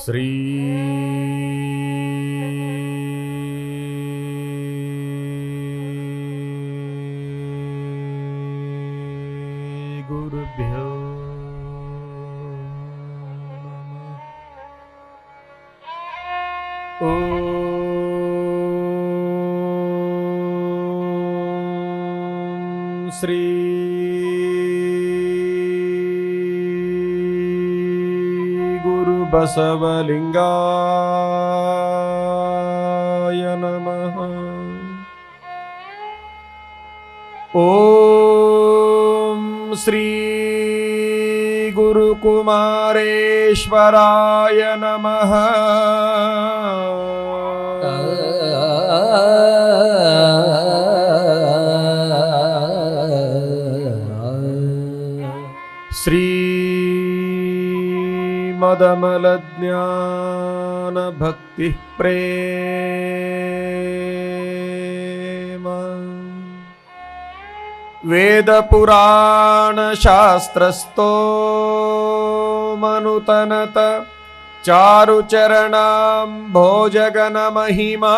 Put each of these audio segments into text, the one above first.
ಶ್ರೀ ಗುರುಭ್ಯೋ ಓಂ ಶ್ರೀ ಬಸವಲಿಂಗಾಯ ನಮಃ. ಓಂ ಶ್ರೀ ಗುರುಕುಮಾರೇಶ್ವರಾಯ ನಮಃ. ಶ್ರೀ ಮದಮಲ ಜ್ಞಾನ ಭಕ್ತಿ ಪ್ರೇಮ ವೇದ ಪುರಾಣ ಶಾಸ್ತ್ರಸ್ಥೋ ಮನುತನತ ಚಾರು ಚರಣಾಂ ಭೋಜಗನ ಮಹಿಮಾ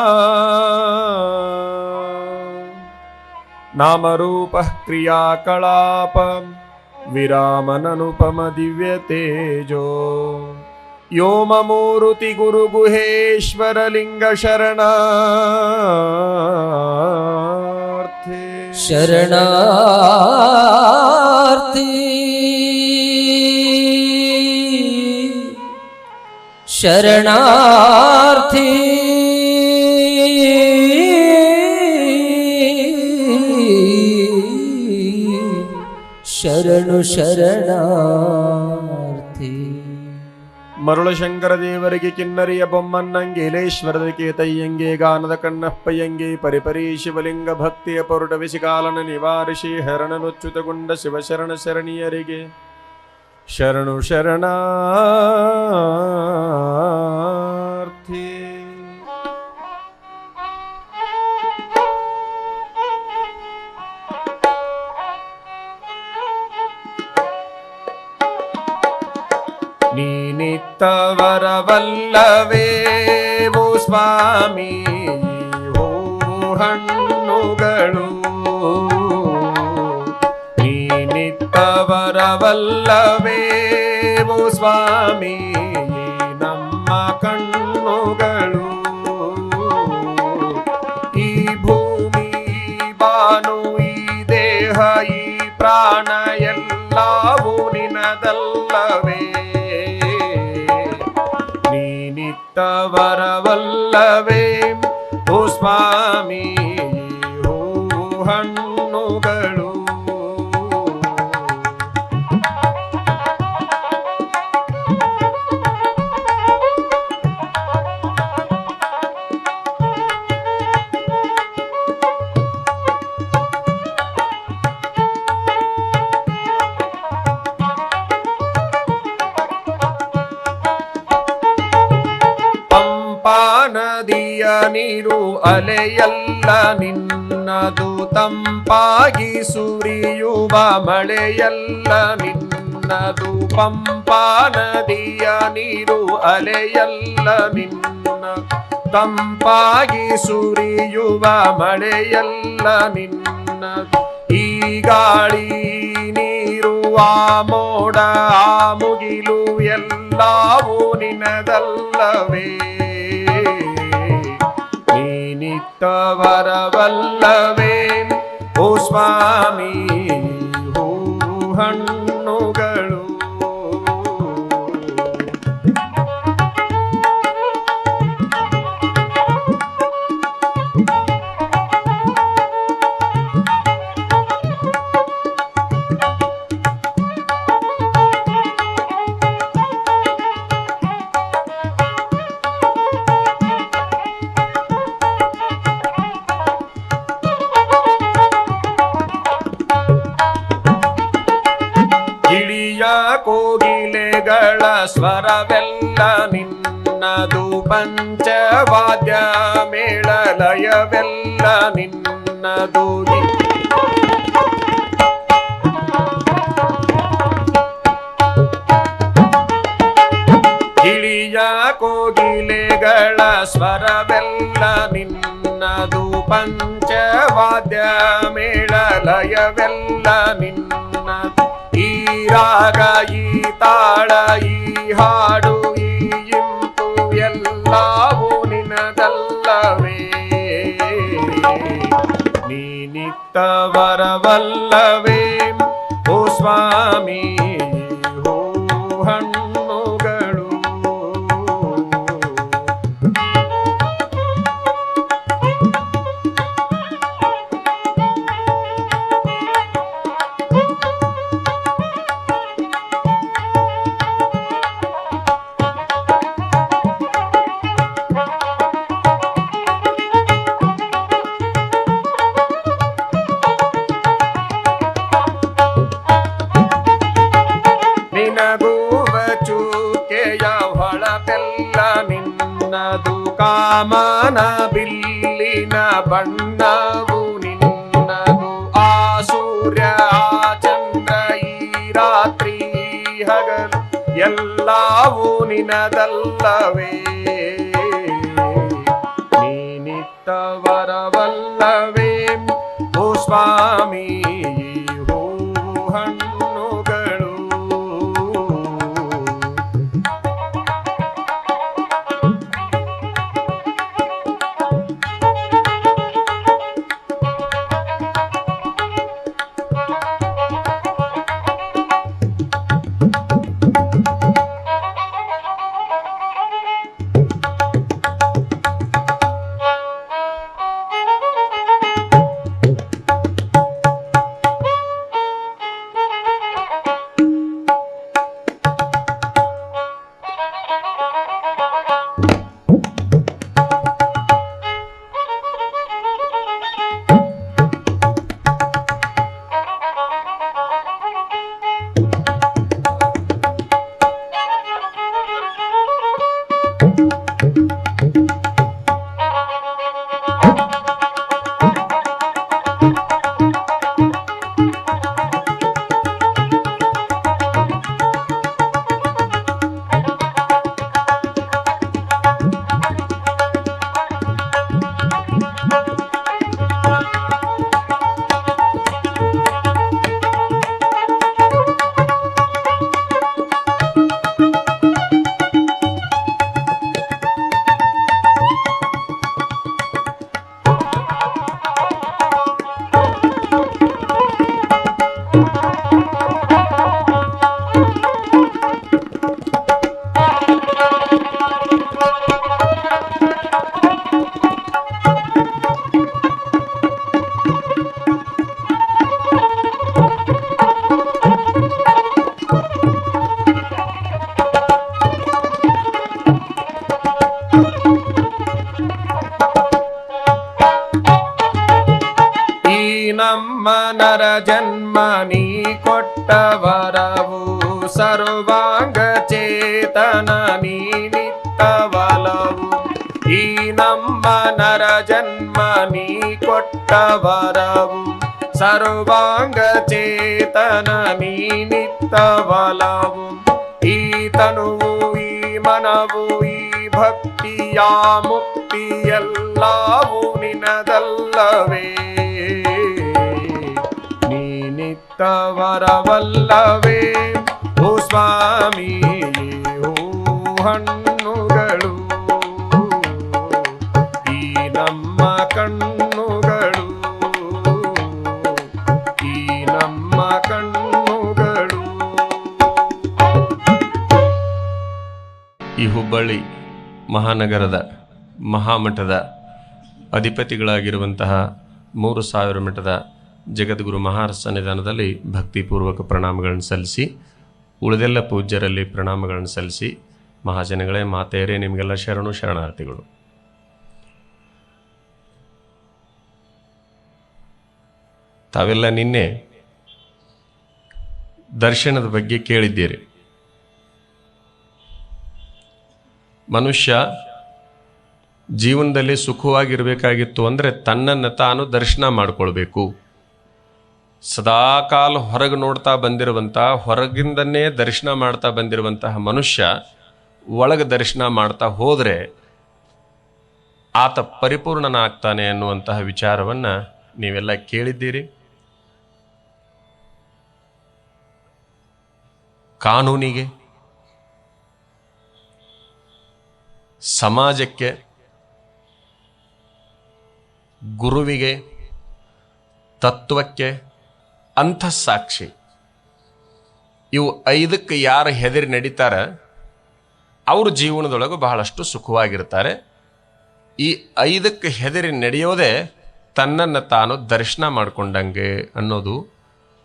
ನಾಮರೂಪ ಕ್ರಿಯಾಕಲಾಪ ವಿರಾಮನನುಪಮ ದಿವ್ಯ ತೇಜೋ ಯೋಮಮೂರುತಿ ಗುರು ಗುಹೇಶ್ವರ ಲಿಂಗ ಶರಣಾರ್ಥಿ ಶರಣಾರ್ಥಿ ಶರಣಾರ್ಥಿ ಶರಣು ಶರಣಾರ್ಥಿ. ಮರುಳಶಂಕರ ದೇವರಿಗೆ ಕಿನ್ನರಿಯ ಬೊಮ್ಮನ್ನಂಗೆ ಇಲೇಶ್ವರದ ಕೇತಯ್ಯಂಗೆ ಗಾನದ ಕಣ್ಣಪ್ಪಯ್ಯಂಗೆ ಪರಿಪರಿ ಶಿವಲಿಂಗ ಭಕ್ತಿಯ ಪೊರುಟ ವಿಸಿಕಾಲನ ನಿವಾರಿಸಿ ಹರಣನೊಚ್ಚುತಗೊಂಡ ಶಿವಶರಣ ಶರಣೀಯರಿಗೆ ಶರಣು ಶರಣಾರ್ಥಿ. ನೀನಿತ್ತವರವಲ್ಲವೇ ಓ ಸ್ವಾಮಿ ಹೋ ಹಣ್ಣುಗಳು. ನೀನಿತ್ತವರವಲ್ಲವೇ ಓ ಸ್ವಾಮಿ ನಮ್ಮ ಕಣ್ಣುಗಳು. ಈ ಭೂಮಿ ಬಾನು ಈ ದೇಹ ಈ ಪ್ರಾಣ ಎಲ್ಲವೂ ನಿನದಲ್ಲವೇ. ನೀನಿತ್ತವರವಲ್ಲವೇ ಓ ಸ್ವಾಮಿ ಹೋ ಹಣ್ಣುಗಳು. ನದಿಯ ನೀರು ಅಲೆಯಲ್ಲ ನಿನ್ನದು, ತಂಪಾಗಿ ಸುರಿಯುವ ಮಳೆಯಲ್ಲ ನಿನ್ನದು. ಪಂಪಾ ನದಿಯ ನೀರು ಅಲೆಯಲ್ಲ ನಿನ್ನ, ತಂಪಾಗಿ ಸುರಿಯುವ ಮಳೆಯಲ್ಲ ನಿನ್ನ. ಈ ಗಾಳಿ ನೀರು ಆ ಮೋಡ ಆ ಮುಗಿಲು ಎಲ್ಲವೂ ನಿನದಲ್ಲವೇ. ನೀನಿತ್ತವರವಲ್ಲವೇ ಓ ಸ್ವಾಮಿ ಹೂ ಹಣ್ಣುಗಳು. ಸ್ವರವೆಲ್ಲ ನಿನ್ನದು ಪಂಚವಾದ್ಯ ಮೇಳಲಯವೆಲ್ಲ ನಿನ್ನದು ಗಿಳಿಯ ಕೋಗಿಲೆಗಳ ಸ್ವರವೆಲ್ಲ ನಿನ್ನದು ಪಂಚವಾದ್ಯ ಮೇಳಲಯವೆಲ್ಲ ನಿನ್ನದು ಈ ರಾಗ ಈ ತಾಳ ಈ ಹಾಡು ಈ ಇಂಪು ಎಲ್ಲವೂ ನಿನದಲ್ಲವೇ ನೀನಿತ್ತವರವಲ್ಲವೇ ಓ ಸ್ವಾಮಿ ಹೋ ಹಣ್ಣುಗಳು ನಿನಗೂವ ಚೂಕೆಯ ಹೊಳಪೆಲ್ಲ ನಿನ್ನದು ಕಾಮನ ಬಿಲ್ಲಿನ ಬಣ್ಣವು ನಿನ್ನದು ಆ ಸೂರ್ಯ ಆ ಚಂದ್ರ ಈ ರಾತ್ರಿ ಹಗಲು ಎಲ್ಲವೂ ನಿನದಲ್ಲವೇ ನೀನಿತ್ತವರವಲ್ಲವೇ ಓ ಸ್ವಾಮಿ ಹೋ ಹಣ್ಣುಗಳು ನಮ್ಮ ನರ ಜನ್ಮ ನೀ ಕೊಟ್ಟ ವರವು ಸರ್ವಾಂಗ ಚೇತನ ನೀನಿತ್ತವಲವು ಈ ನಮ್ಮ ನರ ಜನ್ಮ ನೀ ಕೊಟ್ಟ ವರವು ಸರ್ವಾಂಗ ಚೇತನ ನೀನಿತ್ತವಲವು ಈ ತನುವು ಈ ಮನವು ಈ ಭಕ್ತಿಯ ಮುಕ್ತಿ ಎಲ್ಲವೂ ನಿನದಲ್ಲವೇ ನೀನಿತ್ತವರವಲ್ಲವೇ ಓ ಸ್ವಾಮಿ ಓ ಹಣ್ಣುಗಳು ಈ ನಮ್ಮ ಕಣ್ಣುಗಳು ಈ ನಮ್ಮ ಕಣ್ಣುಗಳು. ಈ ಹುಬ್ಬಳ್ಳಿ ಮಹಾನಗರದ ಮಹಾಮಠದ ಅಧಿಪತಿಗಳಾಗಿರುವಂತಹ 3000 ಮಠದ ಜಗದ್ಗುರು ಮಹಾರಾಜ ಸನ್ನಿಧಾನದಲ್ಲಿ ಭಕ್ತಿಪೂರ್ವಕ ಪ್ರಣಾಮಗಳನ್ನು ಸಲ್ಲಿಸಿ, ಉಳಿದೆಲ್ಲ ಪೂಜ್ಯರಲ್ಲಿ ಪ್ರಣಾಮಗಳನ್ನು ಸಲ್ಲಿಸಿ, ಮಹಾಜನಗಳೇ ಮಾತೆಯರೇ ನಿಮಗೆಲ್ಲ ಶರಣು ಶರಣಾರ್ಥಿಗಳು. ತಾವೆಲ್ಲ ನಿನ್ನೆ ದರ್ಶನದ ಬಗ್ಗೆ ಕೇಳಿದ್ದೀರಿ. ಮನುಷ್ಯ ಜೀವನದಲ್ಲಿ ಸುಖವಾಗಿರಬೇಕಾಗಿತ್ತು ಅಂದರೆ ತನ್ನನ್ನು ತಾನು ದರ್ಶನ ಮಾಡಿಕೊಳ್ಬೇಕು. ಸದಾಕಾಲ ಹೊರಗೆ ನೋಡ್ತಾ ಬಂದಿರುವಂಥ, ಹೊರಗಿಂದನೇ ದರ್ಶನ ಮಾಡ್ತಾ ಬಂದಿರುವಂತಹ ಮನುಷ್ಯ ಒಳಗೆ ದರ್ಶನ ಮಾಡ್ತಾ ಹೋದರೆ ಆತ ಪರಿಪೂರ್ಣನಾಗ್ತಾನೆ ಅನ್ನುವಂತಹ ವಿಚಾರವನ್ನು ನೀವೆಲ್ಲ ಕೇಳಿದ್ದೀರಿ. ಕಾನೂನಿಗೆ, ಸಮಾಜಕ್ಕೆ, ಗುರುವಿಗೆ, ತತ್ವಕ್ಕೆ, ಅಂತಃಸಾಕ್ಷಿ, ಇವು 5ಕ್ಕೆ ಯಾರು ಹೆದರಿ ನಡೀತಾರೆ ಅವರು ಜೀವನದೊಳಗೆ ಬಹಳಷ್ಟು ಸುಖವಾಗಿರ್ತಾರೆ. ಈ 5ಕ್ಕೆ ಹೆದರಿ ನಡೆಯೋದೇ ತನ್ನನ್ನು ತಾನು ದರ್ಶನ ಮಾಡಿಕೊಂಡಂಗೆ ಅನ್ನೋದು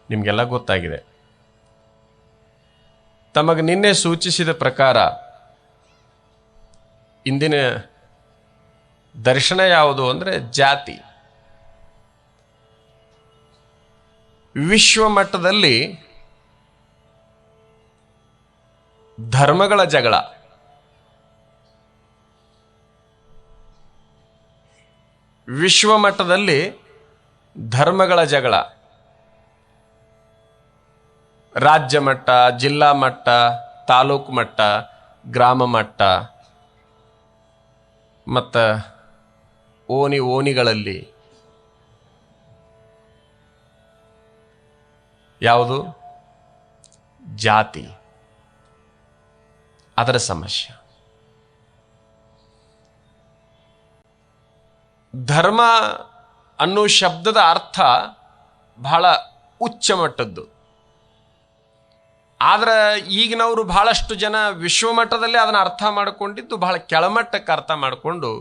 ನಿಮಗೆಲ್ಲ ಗೊತ್ತಾಗಿದೆ. ತಮಗೆ ನಿನ್ನೆ ಸೂಚಿಸಿದ ಪ್ರಕಾರ ಇಂದಿನ ದರ್ಶನ ಯಾವುದು ಅಂದರೆ ಜಾತಿ. ವಿಶ್ವ ಮಟ್ಟದಲ್ಲಿ ಧರ್ಮಗಳ ಜಗಳ, ವಿಶ್ವ ಮಟ್ಟದಲ್ಲಿ ಧರ್ಮಗಳ ಜಗಳ, ರಾಜ್ಯ ಮಟ್ಟ, ಜಿಲ್ಲಾ ಮಟ್ಟ, ತಾಲೂಕು ಮಟ್ಟ, ಗ್ರಾಮ ಮಟ್ಟ ಮತ್ತು ಓಣಿಗಳಲ್ಲಿ ಯಾವುದು ಜಾತಿ, ಅದರ ಸಮಸ್ಯೆ. ಧರ್ಮ ಅನ್ನೋ ಶಬ್ದದ ಅರ್ಥ ಬಹಳ ಉಚ್ಚ ಮಟ್ಟದ್ದು. ಆದ್ರೆ ಈಗಿನವರು ಬಹಳಷ್ಟು ಜನ ವಿಶ್ವಮಟ್ಟದಲ್ಲಿ ಅದನ್ನು ಅರ್ಥ ಮಾಡಿಕೊಂಡಿದ್ದು ಬಹಳ ಕೆಳಮಟ್ಟಕ್ಕೆ ಅರ್ಥ ಮಾಡಿಕೊಂಡು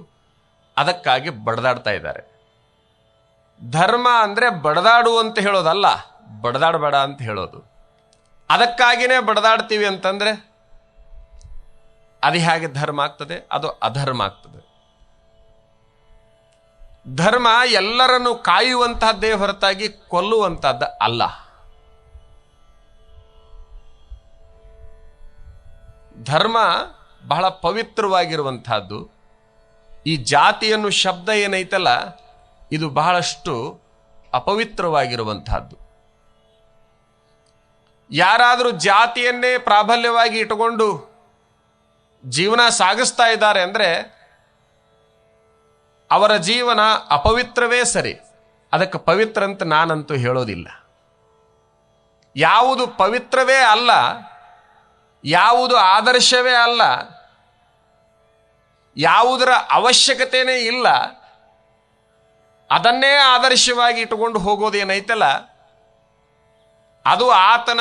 ಅದಕ್ಕಾಗಿ ಬಡದಾಡ್ತಾ ಇದ್ದಾರೆ. ಧರ್ಮ ಅಂದರೆ ಬಡದಾಡು ಅಂತ ಹೇಳೋದಲ್ಲ, ಬಡದಾಡಬೇಡ ಅಂತ ಹೇಳೋದು. ಅದಕ್ಕಾಗಿಯೇ ಬಡದಾಡ್ತೀವಿ ಅಂತಂದರೆ ಅದು ಹೇಗೆ ಧರ್ಮ ಆಗ್ತದೆ? ಅದು ಅಧರ್ಮ ಆಗ್ತದೆ. ಧರ್ಮ ಎಲ್ಲರನ್ನು ಕಾಯುವಂತಹದ್ದೇ ಹೊರತಾಗಿ ಕೊಲ್ಲುವಂತಹದ್ದು ಅಲ್ಲ. ಧರ್ಮ ಬಹಳ ಪವಿತ್ರವಾಗಿರುವಂತಹದ್ದು. ಈ ಜಾತಿಯನ್ನು ಶಬ್ದ ಏನೈತಲ್ಲ, ಇದು ಬಹಳಷ್ಟು ಅಪವಿತ್ರವಾಗಿರುವಂತಹದ್ದು. ಯಾರಾದರೂ ಜಾತಿಯನ್ನೇ ಪ್ರಾಬಲ್ಯವಾಗಿ ಇಟ್ಟುಕೊಂಡು ಜೀವನ ಸಾಗಿಸ್ತಾ ಇದ್ದಾರೆ ಅಂದರೆ ಅವರ ಜೀವನ ಅಪವಿತ್ರವೇ ಸರಿ. ಅದಕ್ಕೆ ಪವಿತ್ರ ಅಂತ ನಾನಂತೂ ಹೇಳೋದಿಲ್ಲ. ಯಾವುದು ಪವಿತ್ರವೇ ಅಲ್ಲ, ಯಾವುದು ಆದರ್ಶವೇ ಅಲ್ಲ, ಯಾವುದರ ಅವಶ್ಯಕತೆಯೇ ಇಲ್ಲ, ಅದನ್ನೇ ಆದರ್ಶವಾಗಿ ಇಟ್ಟುಕೊಂಡು ಹೋಗೋದೇನೈತಲ್ಲ, ಅದು ಆತನ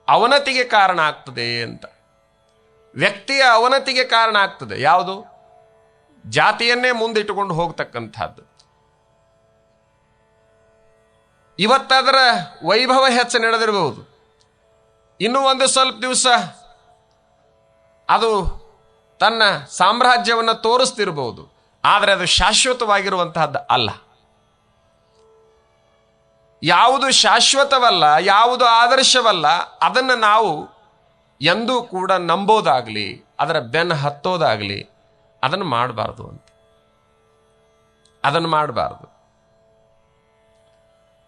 ಅವನತಿಗೆ ಕಾರಣ ಆಗ್ತದೆ ಅಂತ. ವ್ಯಕ್ತಿಯ ಅವನತಿಗೆ ಕಾರಣ ಆಗ್ತದೆ. ಯಾವುದು? ಜಾತಿಯನ್ನೇ ಮುಂದಿಟ್ಟುಕೊಂಡು ಹೋಗ್ತಕ್ಕಂಥದ್ದು. ಇವತ್ತದರ ವೈಭವ ಹೆಚ್ಚು ನಡೆದಿರಬಹುದು, ಇನ್ನೂ ಒಂದು ಸ್ವಲ್ಪ ದಿವಸ ಅದು ತನ್ನ ಸಾಮ್ರಾಜ್ಯವನ್ನು ತೋರಿಸ್ತಿರಬಹುದು. ಆದರೆ ಅದು ಶಾಶ್ವತವಾಗಿರುವಂತಹದ್ದು ಅಲ್ಲ. ಯಾವುದು ಶಾಶ್ವತವಲ್ಲ, ಯಾವುದು ಆದರ್ಶವಲ್ಲ, ಅದನ್ನು ನಾವು ಎಂದೂ ಕೂಡ ನಂಬೋದಾಗಲಿ, ಅದರ ಬೆನ್ನು ಹತ್ತೋದಾಗಲಿ ಅದನ್ನು ಮಾಡಬಾರ್ದು ಅಂತ. ಅದನ್ನು ಮಾಡಬಾರ್ದು.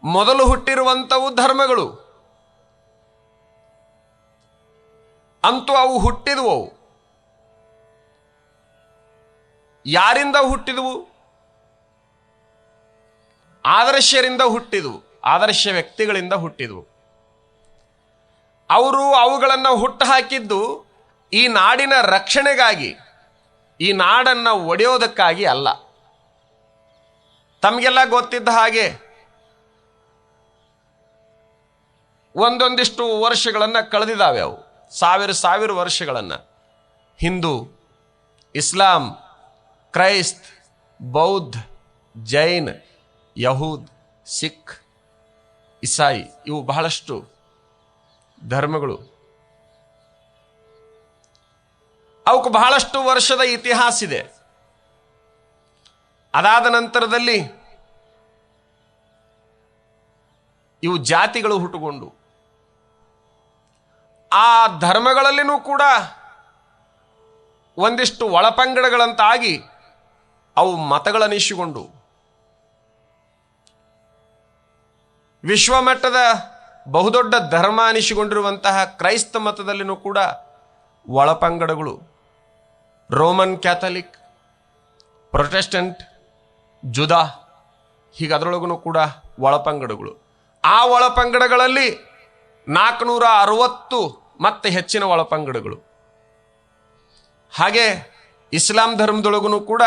ಮೊದಲು ಹುಟ್ಟಿರುವಂಥವು ಧರ್ಮಗಳು, ಅಂತೂ ಅವು ಹುಟ್ಟಿದವು. ಯಾರಿಂದ ಹುಟ್ಟಿದವು? ಆದರ್ಶರಿಂದ ಹುಟ್ಟಿದವು, ಆದರ್ಶ ವ್ಯಕ್ತಿಗಳಿಂದ ಹುಟ್ಟಿದವು. ಅವರು ಅವುಗಳನ್ನು ಹುಟ್ಟು ಹಾಕಿದ್ದು ಈ ನಾಡಿನ ರಕ್ಷಣೆಗಾಗಿ, ಈ ನಾಡನ್ನು ಒಡೆಯೋದಕ್ಕಾಗಿ ಅಲ್ಲ. ತಮಗೆಲ್ಲ ಗೊತ್ತಿದ್ದ ಹಾಗೆ ಒಂದೊಂದಿಷ್ಟು ವರ್ಷಗಳನ್ನು ಕಳೆದಿದ್ದಾವೆ. ಅವು ಸಾವಿರ ವರ್ಷಗಳನ್ನು. ಹಿಂದೂ, ಇಸ್ಲಾಂ, ಕ್ರೈಸ್ತ್, ಬೌದ್ಧ, ಜೈನ್, ಯಹೂದ್, ಸಿಖ್, ಇಸಾಯಿ, ಇವು ಬಹಳಷ್ಟು ಧರ್ಮಗಳು. ಅವಕ್ಕೆ ಬಹಳಷ್ಟು ವರ್ಷದ ಇತಿಹಾಸ ಇದೆ. ಅದಾದ ನಂತರದಲ್ಲಿ ಇವು ಜಾತಿಗಳು ಹುಟ್ಟುಕೊಂಡು, ಆ ಧರ್ಮಗಳಲ್ಲಿನೂ ಕೂಡ ಒಂದಿಷ್ಟು ಒಳಪಂಗಡಗಳಂತಾಗಿ ಅವು ಮತಗಳನ್ನಿಸಿಕೊಂಡು ವಿಶ್ವಮಟ್ಟದ ಬಹುದೊಡ್ಡ ಧರ್ಮ ಅನಿಸಿಕೊಂಡಿರುವಂತಹ ಕ್ರೈಸ್ತ ಮತದಲ್ಲಿನೂ ಕೂಡ ಒಳಪಂಗಡಗಳು, ರೋಮನ್ ಕ್ಯಾಥಲಿಕ್, ಪ್ರೊಟೆಸ್ಟೆಂಟ್, ಜುದಾ, ಹೀಗೆ ಅದರೊಳಗೂ ಕೂಡ ಒಳಪಂಗಡಗಳು. ಆ ಒಳಪಂಗಡಗಳಲ್ಲಿ 460 ಮತ್ತೆ ಹೆಚ್ಚಿನ ಒಳಪಂಗಡಗಳು. ಹಾಗೆ ಇಸ್ಲಾಂ ಧರ್ಮದೊಳಗೂ ಕೂಡ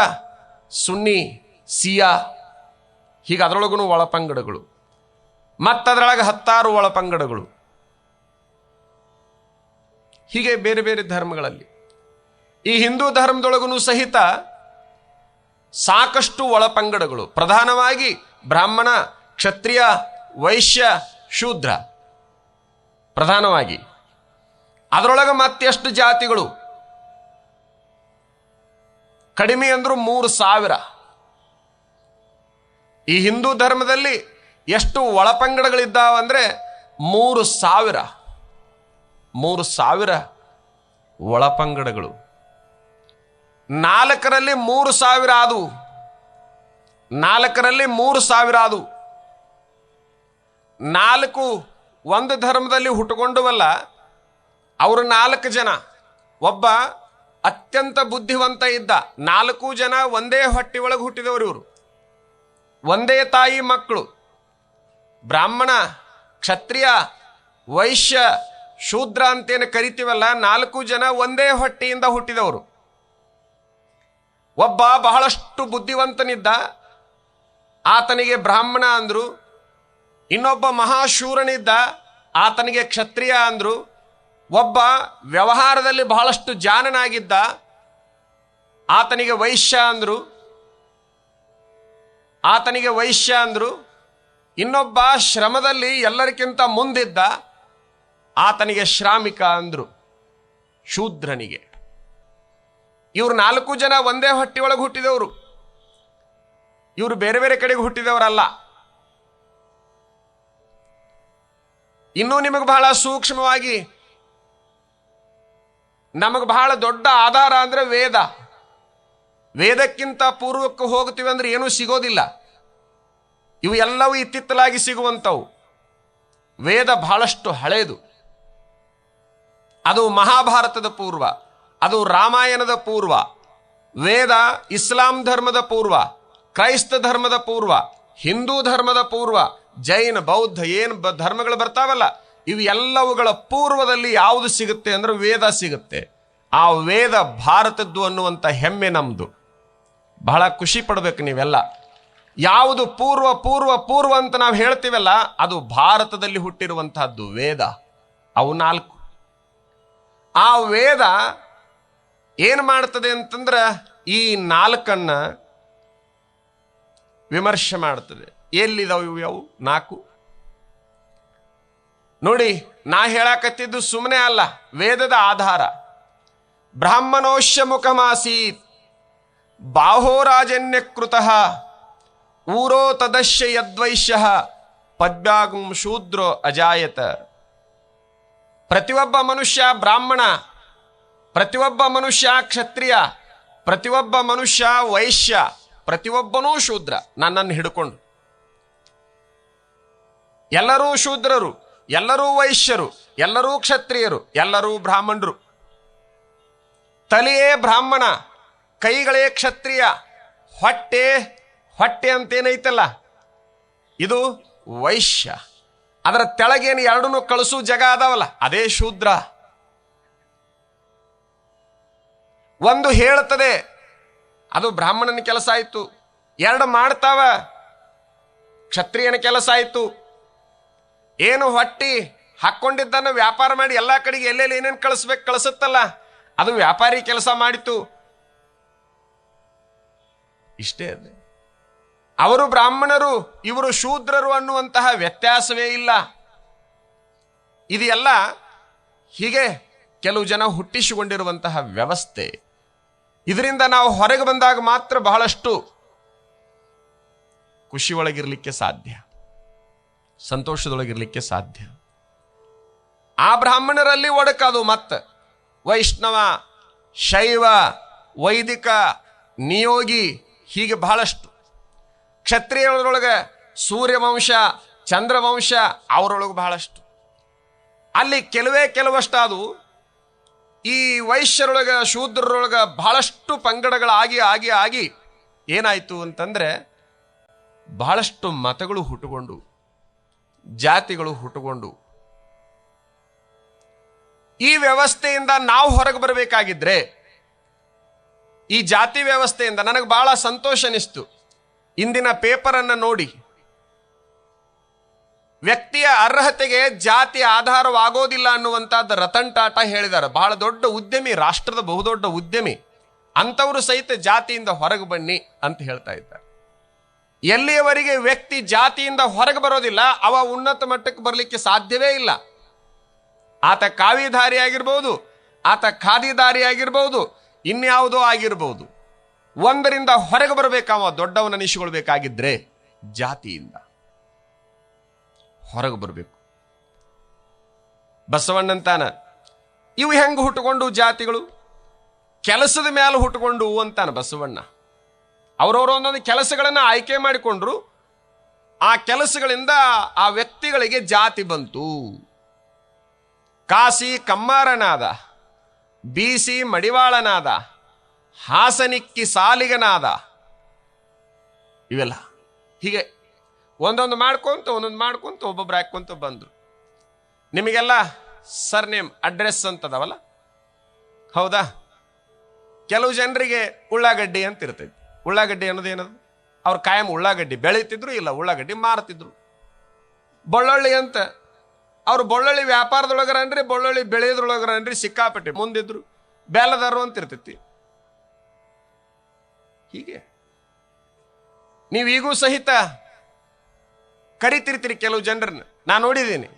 ಸುನ್ನಿ, ಸಿಯಾ, ಹೀಗೆ ಅದರೊಳಗೂ ಒಳಪಂಗಡಗಳು. ಮತ್ತದರೊಳಗೆ 10 ಒಳಪಂಗಡಗಳು. ಹೀಗೆ ಬೇರೆ ಬೇರೆ ಧರ್ಮಗಳಲ್ಲಿ. ಈ ಹಿಂದೂ ಧರ್ಮದೊಳಗೂ ಸಹಿತ ಸಾಕಷ್ಟು ಒಳಪಂಗಡಗಳು, ಪ್ರಧಾನವಾಗಿ ಬ್ರಾಹ್ಮಣ, ಕ್ಷತ್ರಿಯ, ವೈಶ್ಯ, ಶೂದ್ರ ಪ್ರಧಾನವಾಗಿ. ಅದರೊಳಗೆ ಮತ್ತೆಷ್ಟು ಜಾತಿಗಳು? ಕಡಿಮೆ ಅಂದ್ರೂ 3000. ಈ ಹಿಂದೂ ಧರ್ಮದಲ್ಲಿ ಎಷ್ಟು ಒಳಪಂಗಡಗಳಿದ್ದಾವಂದ್ರೆ 3000 ಒಳಪಂಗಡಗಳು. 4ರಲ್ಲಿ 3000 ಆದವು. 4 ಒಂದು ಧರ್ಮದಲ್ಲಿ ಹುಟ್ಟುಕೊಂಡವಲ್ಲ, ಅವರು 4 ಜನ. ಒಬ್ಬ ಅತ್ಯಂತ ಬುದ್ಧಿವಂತ ಇದ್ದ. 4 ಜನ ಒಂದೇ ಹೊಟ್ಟಿ ಒಳಗೆ ಹುಟ್ಟಿದವರು. ಇವರು ಒಂದೇ ತಾಯಿ ಮಕ್ಕಳು. ಬ್ರಾಹ್ಮಣ, ಕ್ಷತ್ರಿಯ, ವೈಶ್ಯ, ಶೂದ್ರ ಅಂತೇನು ಕರಿತೀವಲ್ಲ, 4 ಜನ ಒಂದೇ ಹೊಟ್ಟೆಯಿಂದ ಹುಟ್ಟಿದವರು. ಒಬ್ಬ ಬಹಳಷ್ಟು ಬುದ್ಧಿವಂತನಿದ್ದ, ಆತನಿಗೆ ಬ್ರಾಹ್ಮಣ ಅಂದ್ರು. ಇನ್ನೊಬ್ಬ ಮಹಾಶೂರನಿದ್ದ, ಆತನಿಗೆ ಕ್ಷತ್ರಿಯ ಅಂದ್ರು. ಒಬ್ಬ ವ್ಯವಹಾರದಲ್ಲಿ ಬಹಳಷ್ಟು ಜಾಣನಾಗಿದ್ದ, ಆತನಿಗೆ ವೈಶ್ಯ ಅಂದ್ರು. ಇನ್ನೊಬ್ಬ ಶ್ರಮದಲ್ಲಿ ಎಲ್ಲರಿಗಿಂತ ಮುಂದಿದ್ದ, ಆತನಿಗೆ ಶ್ರಾಮಿಕ ಅಂದ್ರು, ಶೂದ್ರನಿಗೆ. ಇವರು 4 ಜನ ಒಂದೇ ಹೊಟ್ಟೆಯೊಳಗೆ ಹುಟ್ಟಿದವರು. ಇವರು ಬೇರೆ ಬೇರೆ ಕಡೆಗೆ ಹುಟ್ಟಿದವರಲ್ಲ. ಇನ್ನೂ ನಿಮಗೆ ಬಹಳ ಸೂಕ್ಷ್ಮವಾಗಿ, ನಮಗೆ ಬಹಳ ದೊಡ್ಡ ಆಧಾರ ಅಂದ್ರೆ ವೇದ. ವೇದಕ್ಕಿಂತ ಪೂರ್ವಕ್ಕೆ ಹೋಗ್ತೀವಿ ಅಂದ್ರೆ ಏನೂ ಸಿಗೋದಿಲ್ಲ. ಇವು ಎಲ್ಲವೂ ಇತ್ತಿತ್ತಲಾಗಿ ಸಿಗುವಂಥವು. ವೇದ ಬಹಳಷ್ಟು ಹಳೆಯದು. ಅದು ಮಹಾಭಾರತದ ಪೂರ್ವ, ಅದು ರಾಮಾಯಣದ ಪೂರ್ವ. ವೇದ ಇಸ್ಲಾಂ ಧರ್ಮದ ಪೂರ್ವ, ಕ್ರೈಸ್ತ ಧರ್ಮದ ಪೂರ್ವ, ಹಿಂದೂ ಧರ್ಮದ ಪೂರ್ವ, ಜೈನ, ಬೌದ್ಧ ಏನು ಧರ್ಮಗಳು ಬರ್ತಾವಲ್ಲ, ಇವು ಎಲ್ಲವುಗಳ ಪೂರ್ವದಲ್ಲಿ ಯಾವುದು ಸಿಗುತ್ತೆ ಅಂದ್ರೆ ವೇದ ಸಿಗುತ್ತೆ. ಆ ವೇದ ಭಾರತದ್ದು ಅನ್ನುವಂಥ ಹೆಮ್ಮೆ ನಮ್ಮದು. ಬಹಳ ಖುಷಿ ಪಡಬೇಕು ನೀವೆಲ್ಲ. ಯಾವುದು ಪೂರ್ವ ಪೂರ್ವ ಪೂರ್ವ ಅಂತ ನಾವು ಹೇಳ್ತೀವಲ್ಲ, ಅದು ಭಾರತದಲ್ಲಿ ಹುಟ್ಟಿರುವಂತಹದ್ದು ವೇದ. ಅವು 4. ಆ ವೇದ ಏನು ಮಾಡ್ತದೆ ಅಂತಂದ್ರೆ ಈ 4 ವಿಮರ್ಶೆ ಮಾಡ್ತದೆ. ಎಲ್ಲಿದಾವು ಇವು? ಅವು 4 ನೋಡಿ. ನಾ ಹೇಳಕತ್ತಿದ್ದು ಸುಮ್ಮನೆ ಅಲ್ಲ, ವೇದದ ಆಧಾರ. ಬ್ರಾಹ್ಮಣೋಶ್ಯ ಮುಖಮಾಸೀತ್ ಬಾಹೋರಾಜನ್ಯಕೃತಃ ಊರೋ ತದಶ್ಯ ಯದ್ವೈಶ್ಯ ಪದ್ಭ್ಯಾಗುಂ ಶೂದ್ರೋ ಅಜಾಯತ. ಪ್ರತಿಯೊಬ್ಬ ಮನುಷ್ಯ ಬ್ರಾಹ್ಮಣ, ಪ್ರತಿಯೊಬ್ಬ ಮನುಷ್ಯ ಕ್ಷತ್ರಿಯ, ಪ್ರತಿಯೊಬ್ಬ ಮನುಷ್ಯ ವೈಶ್ಯ, ಪ್ರತಿಯೊಬ್ಬನೂ ಶೂದ್ರ. ನನ್ನನ್ನು ಹಿಡ್ಕೊಂಡು ಎಲ್ಲರೂ ಶೂದ್ರರು, ಎಲ್ಲರೂ ವೈಶ್ಯರು, ಎಲ್ಲರೂ ಕ್ಷತ್ರಿಯರು, ಎಲ್ಲರೂ ಬ್ರಾಹ್ಮಣರು. ತಲೆಯೇ ಬ್ರಾಹ್ಮಣ, ಕೈಗಳೇ ಕ್ಷತ್ರಿಯ, ಹೊಟ್ಟೆ ಅಂತೇನೈತಲ್ಲ ಇದು ವೈಶ್ಯ. ಅದರ ತೆಳಗೇನು ಎರಡನ್ನೂ ಕಳಿಸೋ ಜಾಗ ಅದಾವಲ್ಲ ಅದೇ ಶೂದ್ರ. ಒಂದು ಹೇಳ್ತದೆ ಅದು ಬ್ರಾಹ್ಮಣನ ಕೆಲಸ ಆಯಿತು, 2 ಮಾಡ್ತಾವ ಕ್ಷತ್ರಿಯನ ಕೆಲಸ ಆಯಿತು. ಏನು ಹೊಟ್ಟಿ ಹಾಕ್ಕೊಂಡಿದ್ದನ್ನು ವ್ಯಾಪಾರ ಮಾಡಿ ಎಲ್ಲ ಕಡೆಗೆ ಎಲ್ಲೆಲ್ಲಿ ಏನೇನು ಕಳಿಸುತ್ತಲ್ಲ ಅದು ವ್ಯಾಪಾರಿ ಕೆಲಸ ಮಾಡಿತು. ಇಷ್ಟೇ ಅದೇ. ಅವರು ಬ್ರಾಹ್ಮಣರು, ಇವರು ಶೂದ್ರರು ಅನ್ನುವಂತಹ ವ್ಯತ್ಯಾಸವೇ ಇಲ್ಲ. ಇದೆಲ್ಲ ಹೀಗೆ ಕೆಲವು ಜನ ಹುಟ್ಟಿಸಿಕೊಂಡಿರುವಂತಹ ವ್ಯವಸ್ಥೆ. ಇದರಿಂದ ನಾವು ಹೊರಗೆ ಬಂದಾಗ ಮಾತ್ರ ಬಹಳಷ್ಟು ಖುಷಿ ಒಳಗಿರ್ಲಿಕ್ಕೆ ಸಾಧ್ಯ, ಸಂತೋಷದೊಳಗಿರ್ಲಿಕ್ಕೆ ಸಾಧ್ಯ. ಆ ಬ್ರಾಹ್ಮಣರಲ್ಲಿ ಒಡಕದು. ಮತ್ತೆ ವೈಷ್ಣವ, ಶೈವ, ವೈದಿಕ, ನಿಯೋಗಿ, ಹೀಗೆ ಬಹಳಷ್ಟು. ಕ್ಷತ್ರಿಯರೊಳಗೆ ಸೂರ್ಯವಂಶ, ಚಂದ್ರವಂಶ, ಅವರೊಳಗೆ ಬಹಳಷ್ಟು. ಅಲ್ಲಿ ಕೆಲವಷ್ಟಾದವು. ಈ ವೈಶ್ಯರೊಳಗೆ, ಶೂದ್ರರೊಳಗೆ ಬಹಳಷ್ಟು ಪಂಗಡಗಳಾಗಿ ಆಗಿ ಆಗಿ ಏನಾಯಿತು ಅಂತಂದ್ರೆ ಬಹಳಷ್ಟು ಮತಗಳು ಹುಟ್ಟುಕೊಂಡು, ಜಾತಿಗಳು ಹುಟ್ಟುಕೊಂಡು, ಈ ವ್ಯವಸ್ಥೆಯಿಂದ ನಾವು ಹೊರಗೆ ಬರಬೇಕಾಗಿದ್ರೆ, ಈ ಜಾತಿ ವ್ಯವಸ್ಥೆಯಿಂದ ನನಗೆ ಬಹಳ ಸಂತೋಷ ಅನಿಸ್ತು. ಇಂದಿನ ಪೇಪರನ್ನು ನೋಡಿ, ವ್ಯಕ್ತಿಯ ಅರ್ಹತೆಗೆ ಜಾತಿ ಆಧಾರವಾಗೋದಿಲ್ಲ ಅನ್ನುವಂಥದ್ದು ರತನ್ ಟಾಟಾ ಹೇಳಿದ್ದಾರೆ. ಬಹಳ ದೊಡ್ಡ ಉದ್ಯಮಿ, ರಾಷ್ಟ್ರದ ಬಹುದೊಡ್ಡ ಉದ್ಯಮಿ. ಅಂಥವರು ಸಹಿತ ಜಾತಿಯಿಂದ ಹೊರಗೆ ಬನ್ನಿ ಅಂತ ಹೇಳ್ತಾ ಇದ್ದಾರೆ. ಎಲ್ಲಿಯವರೆಗೆ ವ್ಯಕ್ತಿ ಜಾತಿಯಿಂದ ಹೊರಗೆ ಬರೋದಿಲ್ಲ, ಅವ ಉನ್ನತ ಮಟ್ಟಕ್ಕೆ ಬರಲಿಕ್ಕೆ ಸಾಧ್ಯವೇ ಇಲ್ಲ. ಆತ ಕಾವಿಧಾರಿ ಆಗಿರ್ಬೋದು, ಆತ ಖಾದಿದಾರಿ ಆಗಿರ್ಬೋದು, ಇನ್ಯಾವುದೋ ಆಗಿರ್ಬೋದು. ಒಂದರಿಂದ ಹೊರಗೆ ಬರಬೇಕಾವ ದೊಡ್ಡವನನಿಸಿಕೊಳ್ಬೇಕಾಗಿದ್ರೆ ಜಾತಿಯಿಂದ ಹೊರಗೆ ಬರಬೇಕು. ಬಸವಣ್ಣಂತಾನ ಇವು ಹೆಂಗೆ ಹುಟ್ಟುಕೊಂಡು ಜಾತಿಗಳು? ಕೆಲಸದ ಮೇಲೆ ಹುಟ್ಟುಕೊಂಡು ಅಂತಾನ ಬಸವಣ್ಣ. ಅವರವರು ಒಂದೊಂದು ಕೆಲಸಗಳನ್ನು ಆಯ್ಕೆ ಮಾಡಿಕೊಂಡ್ರು. ಆ ಕೆಲಸಗಳಿಂದ ಆ ವ್ಯಕ್ತಿಗಳಿಗೆ ಜಾತಿ ಬಂತು. ಕಾಸಿ ಕಮ್ಮಾರನಾದ, ಬೀಸಿ ಮಡಿವಾಳನಾದ, ಹಾಸನಿಕ್ಕಿ ಸಾಲಿಗನಾದ, ಇವೆಲ್ಲ ಹೀಗೆ ಒಂದೊಂದು ಮಾಡ್ಕೊಂತ ಒಬ್ಬೊಬ್ರು ಹಾಕೊಂತ ಬಂದ್ರು. ನಿಮಗೆಲ್ಲ ಸರ್ನೇಮ್, ಅಡ್ರೆಸ್ ಅಂತದವಲ್ಲ, ಹೌದಾ? ಕೆಲವು ಜನರಿಗೆ ಉಳ್ಳಾಗಡ್ಡಿ ಅಂತ ಇರ್ತೈತಿ. ಉಳ್ಳಾಗಡ್ಡಿ ಅನ್ನೋದೇನದು? ಅವ್ರು ಕಾಯಂ ಉಳ್ಳಾಗಡ್ಡಿ ಬೆಳೀತಿದ್ರು, ಇಲ್ಲ ಉಳ್ಳಾಗಡ್ಡಿ ಮಾರ್ತಿದ್ರು. ಬೆಳ್ಳುಳ್ಳಿ ಅಂತ ಅವ್ರು ಬೆಳ್ಳುಳ್ಳಿ ವ್ಯಾಪಾರದೊಳಗರನ್ರಿ, ಬೆಳ್ಳುಳ್ಳಿ ಬೆಳೆಯೋದ್ರೊಳಗರನ್ರಿ ಸಿಕ್ಕಾಪಟ್ಟೆ ಮುಂದಿದ್ರು. ಬೇಲದಾರು ಅಂತ ಇರ್ತೈತಿ. ಹೀಗೆ ನೀವೀಗೂ ಸಹಿತ ಕರಿತಿರ್ತೀರಿ ಕೆಲವು ಜನರನ್ನ. ನಾನು ನೋಡಿದ್ದೀನಿ.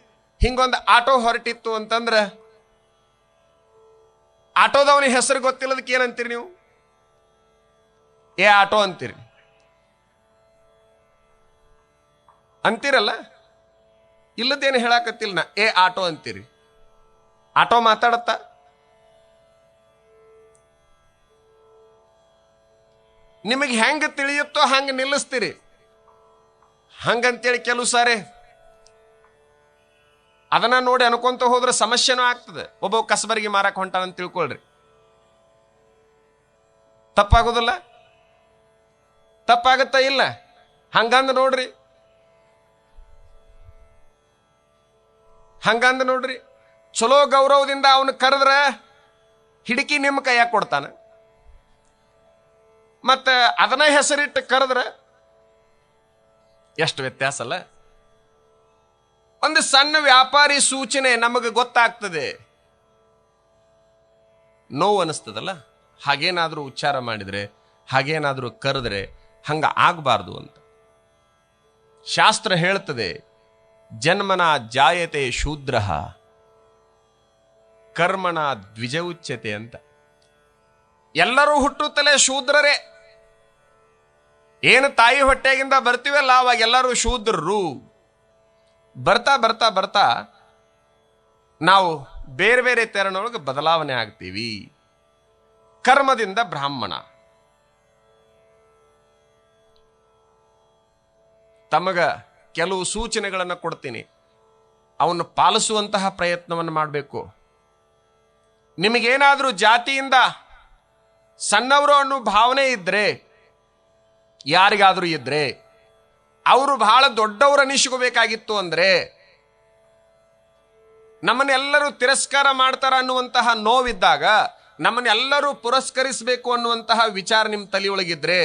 ಹಿಂಗೊಂದು ಆಟೋ ಹೊರಟಿತ್ತು ಅಂತಂದ್ರೆ ಆಟೋದವನ ಹೆಸರು ಗೊತ್ತಿಲ್ಲದಕ್ಕೆ ಏನಂತೀರಿ ನೀವು? ಏ ಆಟೋ ಅಂತೀರಿ. ಅಂತೀರಲ್ಲ, ಇಲ್ಲದೇನು ಹೇಳಾಕತ್ತಿಲ್ಲ ನಾ. ಏ ಆಟೋ ಅಂತೀರಿ. ಆಟೋ ಮಾತಾಡತ್ತ? ನಿಮಗೆ ಹೆಂಗೆ ತಿಳಿಯುತ್ತೋ ಹಂಗೆ ನಿಲ್ಲಿಸ್ತೀರಿ. ಹಂಗಂತೇಳಿ ಕೆಲವು ಸಾರಿ ಅದನ್ನ ನೋಡಿ ಅನ್ಕೊಂತ ಹೋದ್ರೆ ಸಮಸ್ಯೆನೂ ಆಗ್ತದೆ. ಒಬ್ಬ ಕಸಬರಿಗೆ ಮಾರಕ್ಕೆ ಹೊಂಟಾನಂತ ತಿಳ್ಕೊಳ್ರಿ, ತಪ್ಪಾಗೋದಿಲ್ಲ? ತಪ್ಪಾಗತ್ತ ಇಲ್ಲ? ಹಂಗಂದ ನೋಡ್ರಿ, ಚಲೋ ಗೌರವದಿಂದ ಅವನು ಕರೆದ್ರ ಹಿಡಿಕಿ ನಿಮ್ಮ ಕೈಯಾಗ ಕೊಡ್ತಾನೆ. ಮತ್ತೆ ಅದನ್ನ ಹೆಸರಿಟ್ಟು ಕರೆದ್ರ ಎಷ್ಟು ವ್ಯತ್ಯಾಸ ಅಲ್ಲ? ಒಂದು ಸಣ್ಣ ವ್ಯಾಪಾರಿ ಸೂಚನೆ ನಮಗೆ ಗೊತ್ತಾಗ್ತದೆ, ನೋವು ಅನಿಸ್ತದಲ್ಲ. ಹಾಗೇನಾದ್ರೂ ಉಚ್ಚಾರ ಮಾಡಿದ್ರೆ, ಹಾಗೇನಾದ್ರೂ ಕರೆದ್ರೆ ಹಂಗ ಆಗಬಾರ್ದು ಅಂತ ಶಾಸ್ತ್ರ ಹೇಳ್ತದೆ. ಜನ್ಮನ ಜಾಯತೆ ಶೂದ್ರ ಕರ್ಮಣ ದ್ವಿಜ ಉಚ್ಯತೆ ಅಂತ. ಎಲ್ಲರೂ ಹುಟ್ಟುತ್ತಲೇ ಶೂದ್ರರೇ. ಏನು ತಾಯಿ ಹೊಟ್ಟೆಗಿಂದ ಬರ್ತೀವಲ್ಲ ಅವಾಗ ಎಲ್ಲರೂ ಶೂದ್ರರು. ಬರ್ತಾ ಬರ್ತಾ ಬರ್ತಾ ನಾವು ಬೇರೆ ಬೇರೆ ತೆರನೊಳಗೆ ಬದಲಾವಣೆ ಆಗ್ತೀವಿ. ಕರ್ಮದಿಂದ ಬ್ರಾಹ್ಮಣ. ತಮಗ ಕೆಲವು ಸೂಚನೆಗಳನ್ನು ಕೊಡ್ತೀನಿ, ಅವನ್ನು ಪಾಲಿಸುವಂತಹ ಪ್ರಯತ್ನವನ್ನು ಮಾಡಬೇಕು. ನಿಮಗೇನಾದರೂ ಜಾತಿಯಿಂದ ಸಣ್ಣವರು ಅನ್ನೋ ಭಾವನೆ ಇದ್ರೆ, ಯಾರಿಗಾದರೂ ಇದ್ರೆ, ಅವರು ಬಹಳ ದೊಡ್ಡವರು ಅನಿಸ್ಕೋಬೇಕಾಗಿತ್ತು ಅಂದ್ರೆ, ನಮ್ಮನ್ನೆಲ್ಲರೂ ತಿರಸ್ಕಾರ ಮಾಡ್ತಾರ ಅನ್ನುವಂತಹ ನೋವಿದ್ದಾಗ ನಮ್ಮನ್ನೆಲ್ಲರೂ ಪುರಸ್ಕರಿಸಬೇಕು ಅನ್ನುವಂತಹ ವಿಚಾರ ನಿಮ್ಮ ತಲೆಯೊಳಗಿದ್ರೆ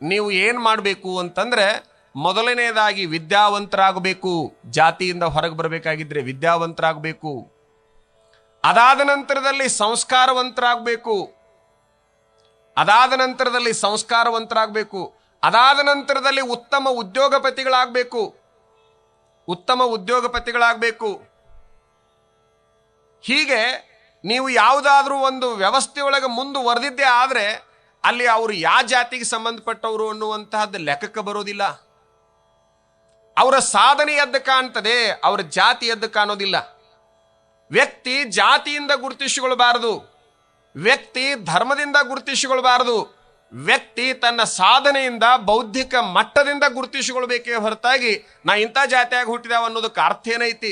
ನೀವು ಏನು ಮಾಡಬೇಕು ಅಂತಂದ್ರೆ, ಮೊದಲನೇದಾಗಿ ವಿದ್ಯಾವಂತರಾಗಬೇಕು. ಜಾತಿಯಿಂದ ಹೊರಗೆ ಬರಬೇಕಾಗಿದ್ರೆ ವಿದ್ಯಾವಂತರಾಗಬೇಕು. ಅದಾದ ನಂತರದಲ್ಲಿ ಅದಾದ ನಂತರದಲ್ಲಿ ಉತ್ತಮ ಉದ್ಯೋಗಪತಿಗಳಾಗಬೇಕು. ಹೀಗೆ ನೀವು ಯಾವುದಾದ್ರೂ ಒಂದು ವ್ಯವಸ್ಥೆಯೊಳಗೆ ಮುಂದುವರೆದಿದ್ದೇ ಆದ್ರೆ ಅಲ್ಲಿ ಅವರು ಯಾವ ಜಾತಿಗೆ ಸಂಬಂಧಪಟ್ಟವರು ಅನ್ನುವಂತಹದ್ದು ಲೆಕ್ಕಕ್ಕೆ ಬರೋದಿಲ್ಲ. ಅವರ ಸಾಧನೆ ಎದ್ದು ಕಾಣ್ತದೆ, ಅವರ ಜಾತಿ ಎದ್ದು ಕಾಣೋದಿಲ್ಲ. ವ್ಯಕ್ತಿ ಜಾತಿಯಿಂದ ಗುರುತಿಸಿಕೊಳ್ಳಬಾರದು, ವ್ಯಕ್ತಿ ಧರ್ಮದಿಂದ ಗುರುತಿಸಿಕೊಳ್ಬಾರದು, ವ್ಯಕ್ತಿ ತನ್ನ ಸಾಧನೆಯಿಂದ ಬೌದ್ಧಿಕ ಮಟ್ಟದಿಂದ ಗುರುತಿಸಿಕೊಳ್ಬೇಕೇ ಹೊರತಾಗಿ ನಾ ಇಂಥ ಜಾತಿಯಾಗಿ ಹುಟ್ಟಿದಾವ ಅನ್ನೋದಕ್ಕೆ ಅರ್ಥ ಏನೈತಿ?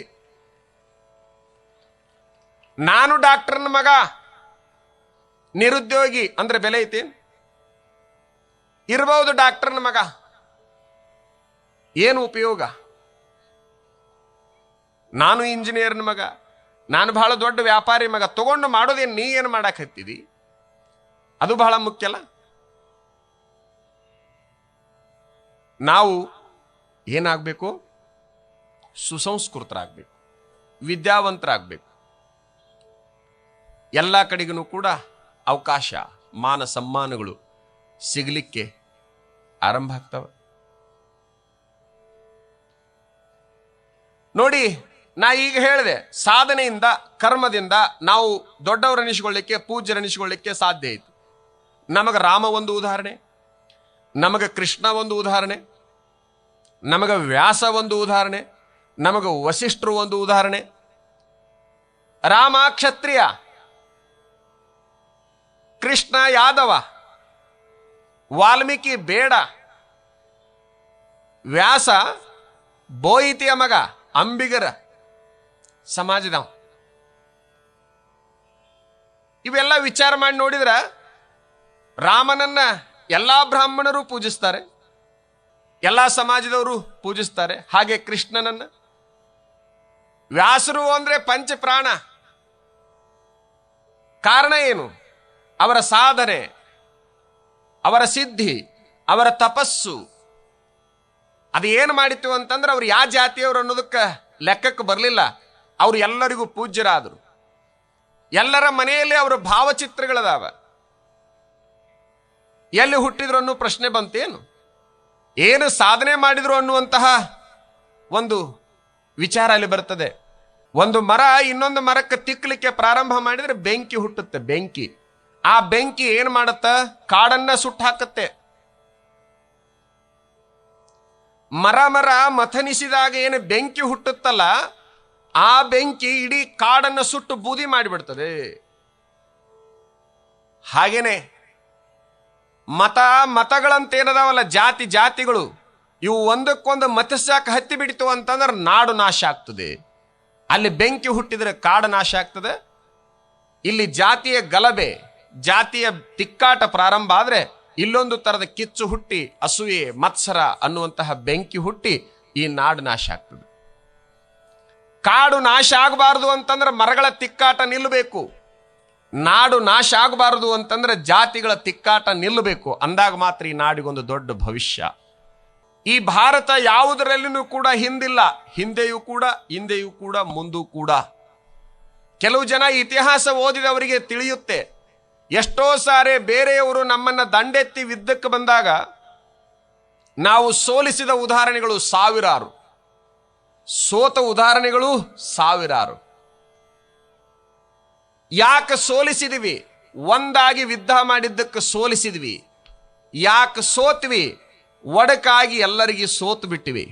ನಾನು ಡಾಕ್ಟರ್ನ ಮಗ, ನಿರುದ್ಯೋಗಿ ಅಂದ್ರೆ ಬೆಲೆ ಐತಿ? ಇರಬಹುದು ಡಾಕ್ಟರ್ನ ಮಗ, ಏನು ಉಪಯೋಗ? ನಾನು ಇಂಜಿನಿಯರ್ನ ಮಗ, ನಾನು ಬಹಳ ದೊಡ್ಡ ವ್ಯಾಪಾರಿ ಮಗ, ತಗೊಂಡು ಮಾಡೋದೇನು? ನೀ ಏನು ಮಾಡಾಕತ್ತಿದಿ? ಅದು ಬಹಳ ಮುಖ್ಯ ಅಲ್ಲ. ನಾವು ಏನಾಗಬೇಕು? ಸುಸಂಸ್ಕೃತರಾಗಬೇಕು, ವಿದ್ಯಾವಂತರಾಗಬೇಕು. ಎಲ್ಲ ಕಡೆಗೂ ಕೂಡ ಅವಕಾಶ, ಮಾನ ಸಮ್ಮಾನಗಳು ಸಿಗಲಿಕ್ಕೆ ಆರಂಭ ಆಗ್ತವೆ. ನೋಡಿ, ನಾ ಈಗ ಹೇಳಿದೆ, ಸಾಧನೆಯಿಂದ, ಕರ್ಮದಿಂದ ನಾವು ದೊಡ್ಡವರನಿಸಿಕೊಳ್ಳಿಕ್ಕೆ, ಪೂಜ್ಯರನಿಸಿಕೊಳ್ಳಿಕ್ಕೆ ಸಾಧ್ಯ ಐತಿ. ನಮಗೆ ರಾಮ ಒಂದು ಉದಾಹರಣೆ, ನಮಗೆ ಕೃಷ್ಣ ಒಂದು ಉದಾಹರಣೆ, ನಮಗೆ ವ್ಯಾಸ ಒಂದು ಉದಾಹರಣೆ, ನಮಗೆ ವಸಿಷ್ಠರು ಒಂದು ಉದಾಹರಣೆ. ರಾಮ ಕ್ಷತ್ರಿಯ, ಕೃಷ್ಣ ಯಾದವ, ವಾಲ್ಮೀಕಿ ಬೇಡ, ವ್ಯಾಸ ಬೋಯಿತಿಯ ಮಗ, ಅಂಬಿಗರ ಸಮಾಜದ. ಇವೆಲ್ಲ ವಿಚಾರ ಮಾಡಿ ನೋಡಿದ್ರ ರಾಮನನ್ನ ಎಲ್ಲಾ ಬ್ರಾಹ್ಮಣರು ಪೂಜಿಸ್ತಾರೆ, ಎಲ್ಲಾ ಸಮಾಜದವರು ಪೂಜಿಸ್ತಾರೆ. ಹಾಗೆ ಕೃಷ್ಣನನ್ನ, ವ್ಯಾಸರು ಅಂದ್ರೆ ಪಂಚ ಪ್ರಾಣ. ಕಾರಣ ಏನು? ಅವರ ಸಾಧನೆ, ಅವರ ಸಿದ್ಧಿ, ಅವರ ತಪಸ್ಸು. ಅದು ಏನು ಮಾಡಿತ್ತು ಅಂತಂದ್ರೆ ಅವ್ರು ಯಾವ ಜಾತಿಯವರು ಅನ್ನೋದಕ್ಕೆ ಲೆಕ್ಕಕ್ಕೆ ಬರಲಿಲ್ಲ. ಅವರು ಎಲ್ಲರಿಗೂ ಪೂಜ್ಯರಾದರು. ಎಲ್ಲರ ಮನೆಯಲ್ಲಿ ಅವರ ಭಾವಚಿತ್ರಗಳದಾವ. ಎಲ್ಲಿ ಹುಟ್ಟಿದ್ರು ಅನ್ನೋ ಪ್ರಶ್ನೆ ಬಂತೇನು? ಏನು ಸಾಧನೆ ಮಾಡಿದ್ರು ಅನ್ನುವಂತಹ ಒಂದು ವಿಚಾರ ಅಲ್ಲಿ ಬರ್ತದೆ. ಒಂದು ಮರ ಇನ್ನೊಂದು ಮರಕ್ಕೆ ತಿಕ್ಕಲಿಕ್ಕೆ ಪ್ರಾರಂಭ ಮಾಡಿದ್ರೆ ಬೆಂಕಿ ಹುಟ್ಟುತ್ತೆ. ಬೆಂಕಿ, ಆ ಬೆಂಕಿ ಏನ್ ಮಾಡುತ್ತ? ಕಾಡನ್ನ ಸುಟ್ಟು ಹಾಕತ್ತೆ. ಮರ ಮಥನಿಸಿದಾಗ ಏನು ಬೆಂಕಿ ಹುಟ್ಟುತ್ತಲ್ಲ, ಆ ಬೆಂಕಿ ಇಡೀ ಕಾಡನ್ನ ಸುಟ್ಟು ಬೂದಿ ಮಾಡಿಬಿಡ್ತದೆ. ಹಾಗೇನೆ ಮತಗಳಂತೇನದಾವಲ್ಲ, ಜಾತಿಗಳು, ಇವು ಒಂದಕ್ಕೊಂದು ಮತಸ್ಯಾಕ ಹತ್ತಿ ಬಿಡಿತು ಅಂತಂದ್ರೆ ನಾಡು ನಾಶ ಆಗ್ತದೆ. ಅಲ್ಲಿ ಬೆಂಕಿ ಹುಟ್ಟಿದ್ರೆ ಕಾಡು ನಾಶ ಆಗ್ತದೆ. ಇಲ್ಲಿ ಜಾತಿಯ ಗಲಭೆ, ಜಾತಿಯ ತಿಕ್ಕಾಟ ಪ್ರಾರಂಭ ಆದ್ರೆ ಇಲ್ಲೊಂದು ತರದ ಕಿಚ್ಚು ಹುಟ್ಟಿ, ಅಸೂಯೆ, ಮತ್ಸರ ಅನ್ನುವಂತಹ ಬೆಂಕಿ ಹುಟ್ಟಿ ಈ ನಾಡು ನಾಶ ಆಗ್ತದೆ. ಕಾಡು ನಾಶ ಆಗಬಾರದು ಅಂತಂದ್ರೆ ಮರಗಳ ತಿಕ್ಕಾಟ ನಿಲ್ಲಬೇಕು. ನಾಡು ನಾಶ ಆಗಬಾರದು ಅಂತಂದ್ರೆ ಜಾತಿಗಳ ತಿಕ್ಕಾಟ ನಿಲ್ಲಬೇಕು. ಅಂದಾಗ ಮಾತ್ರ ಈ ನಾಡಿಗೊಂದು ದೊಡ್ಡ ಭವಿಷ್ಯ. ಈ ಭಾರತ ಯಾವುದರಲ್ಲಿನೂ ಕೂಡ ಹಿಂದಿಲ್ಲ. ಹಿಂದೆಯೂ ಕೂಡ ಮುಂದೂ ಕೂಡ. ಕೆಲವು ಜನ ಇತಿಹಾಸ ಓದಿದವರಿಗೆ ತಿಳಿಯುತ್ತೆ, ಎಷ್ಟೋ ಸಾರಿ ಬೇರೆಯವರು ನಮ್ಮನ್ನ ದಂಡೆತ್ತಿ ಯುದ್ಧಕ್ಕೆ ಬಂದಾಗ ನಾವು ಸೋಲಿಸಿದ ಉದಾಹರಣೆಗಳು ಸಾವಿರಾರು, ಸೋತ ಉದಾಹರಣೆಗಳು ಸಾವಿರಾರು. ಯಾಕೆ ಸೋಲಿಸಿದ್ವಿ? ಒಂದಾಗಿ ಯುದ್ಧ ಮಾಡಿದ್ದಕ್ಕೆ ಸೋಲಿಸಿದ್ವಿ. ಯಾಕೆ ಸೋತ್ವಿ? ಒಡಕಾಗಿ ಎಲ್ಲರಿಗೆ ಸೋತು ಬಿಟ್ಟಿವಿ.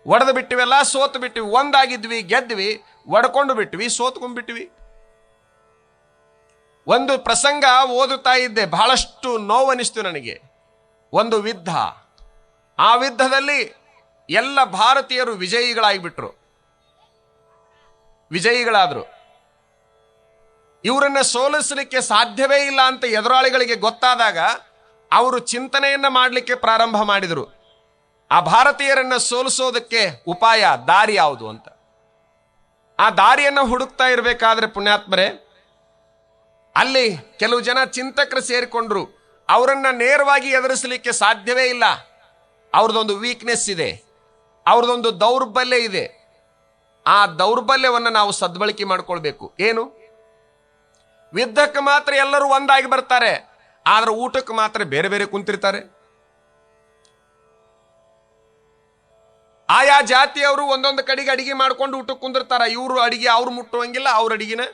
ಒಡೆದು ಬಿಟ್ಟಿವೆಲ್ಲ, ಸೋತು ಬಿಟ್ಟಿವಿ. ಒಂದಾಗಿದ್ವಿ, ಗೆದ್ವಿ, ಒಡ್ಕೊಂಡು ಬಿಟ್ವಿ, ಸೋತ್ಕೊಂಡ್ಬಿಟ್ವಿ. ಒಂದು ಪ್ರಸಂಗ ಓದುತ್ತಾ ಇದ್ದೆ, ಬಹಳಷ್ಟು ನೋವನಿಸ್ತು ನನಗೆ. ಒಂದು ಯುದ್ಧ, ಆ ಯುದ್ಧದಲ್ಲಿ ಎಲ್ಲ ಭಾರತೀಯರು ವಿಜಯಿಗಳಾದರು. ಇವರನ್ನ ಸೋಲಿಸಲಿಕ್ಕೆ ಸಾಧ್ಯವೇ ಇಲ್ಲ ಅಂತ ಎದುರಾಳಿಗಳಿಗೆ ಗೊತ್ತಾದಾಗ ಅವರು ಚಿಂತನೆಯನ್ನ ಮಾಡಲಿಕ್ಕೆ ಪ್ರಾರಂಭ ಮಾಡಿದರು. ಆ ಭಾರತೀಯರನ್ನ ಸೋಲಿಸೋದಕ್ಕೆ ಉಪಾಯ, ದಾರಿ ಯಾವುದು ಅಂತ. ಆ ದಾರಿಯನ್ನ ಹುಡುಕ್ತಾ ಇರಬೇಕಾದ್ರೆ ಪುಣ್ಯಾತ್ಮರೇ, ಅಲ್ಲಿ ಕೆಲವು ಜನ ಚಿಂತಕರು ಸೇರಿಕೊಂಡ್ರು. ಅವರನ್ನ ನೇರವಾಗಿ ಎದುರಿಸಲಿಕ್ಕೆ ಸಾಧ್ಯವೇ ಇಲ್ಲ. ಅವ್ರದೊಂದು ವೀಕ್ನೆಸ್ ಇದೆ, ಅವ್ರದೊಂದು ದೌರ್ಬಲ್ಯ ಇದೆ. ಆ ದೌರ್ಬಲ್ಯವನ್ನು ನಾವು ಸದ್ಬಳಕೆ ಮಾಡ್ಕೊಳ್ಬೇಕು. ಏನು? ಯುದ್ಧಕ್ಕೆ ಮಾತ್ರ ಎಲ್ಲರೂ ಒಂದಾಗಿ ಬರ್ತಾರೆ, ಆದ್ರೆ ಊಟಕ್ಕೆ ಮಾತ್ರ ಬೇರೆ ಬೇರೆ ಕುಂತಿರ್ತಾರೆ. ಆಯಾ ಜಾತಿಯವರು ಒಂದೊಂದು ಕಡೆಗೆ ಅಡಿಗೆ ಮಾಡ್ಕೊಂಡು ಊಟಕ್ಕೆ ಕುಂದಿರ್ತಾರ. ಇವರು ಅಡಿಗೆ ಅವ್ರು ಮುಟ್ಟುವಂಗಿಲ್ಲ, ಅವ್ರ ಅಡಿಗೆನ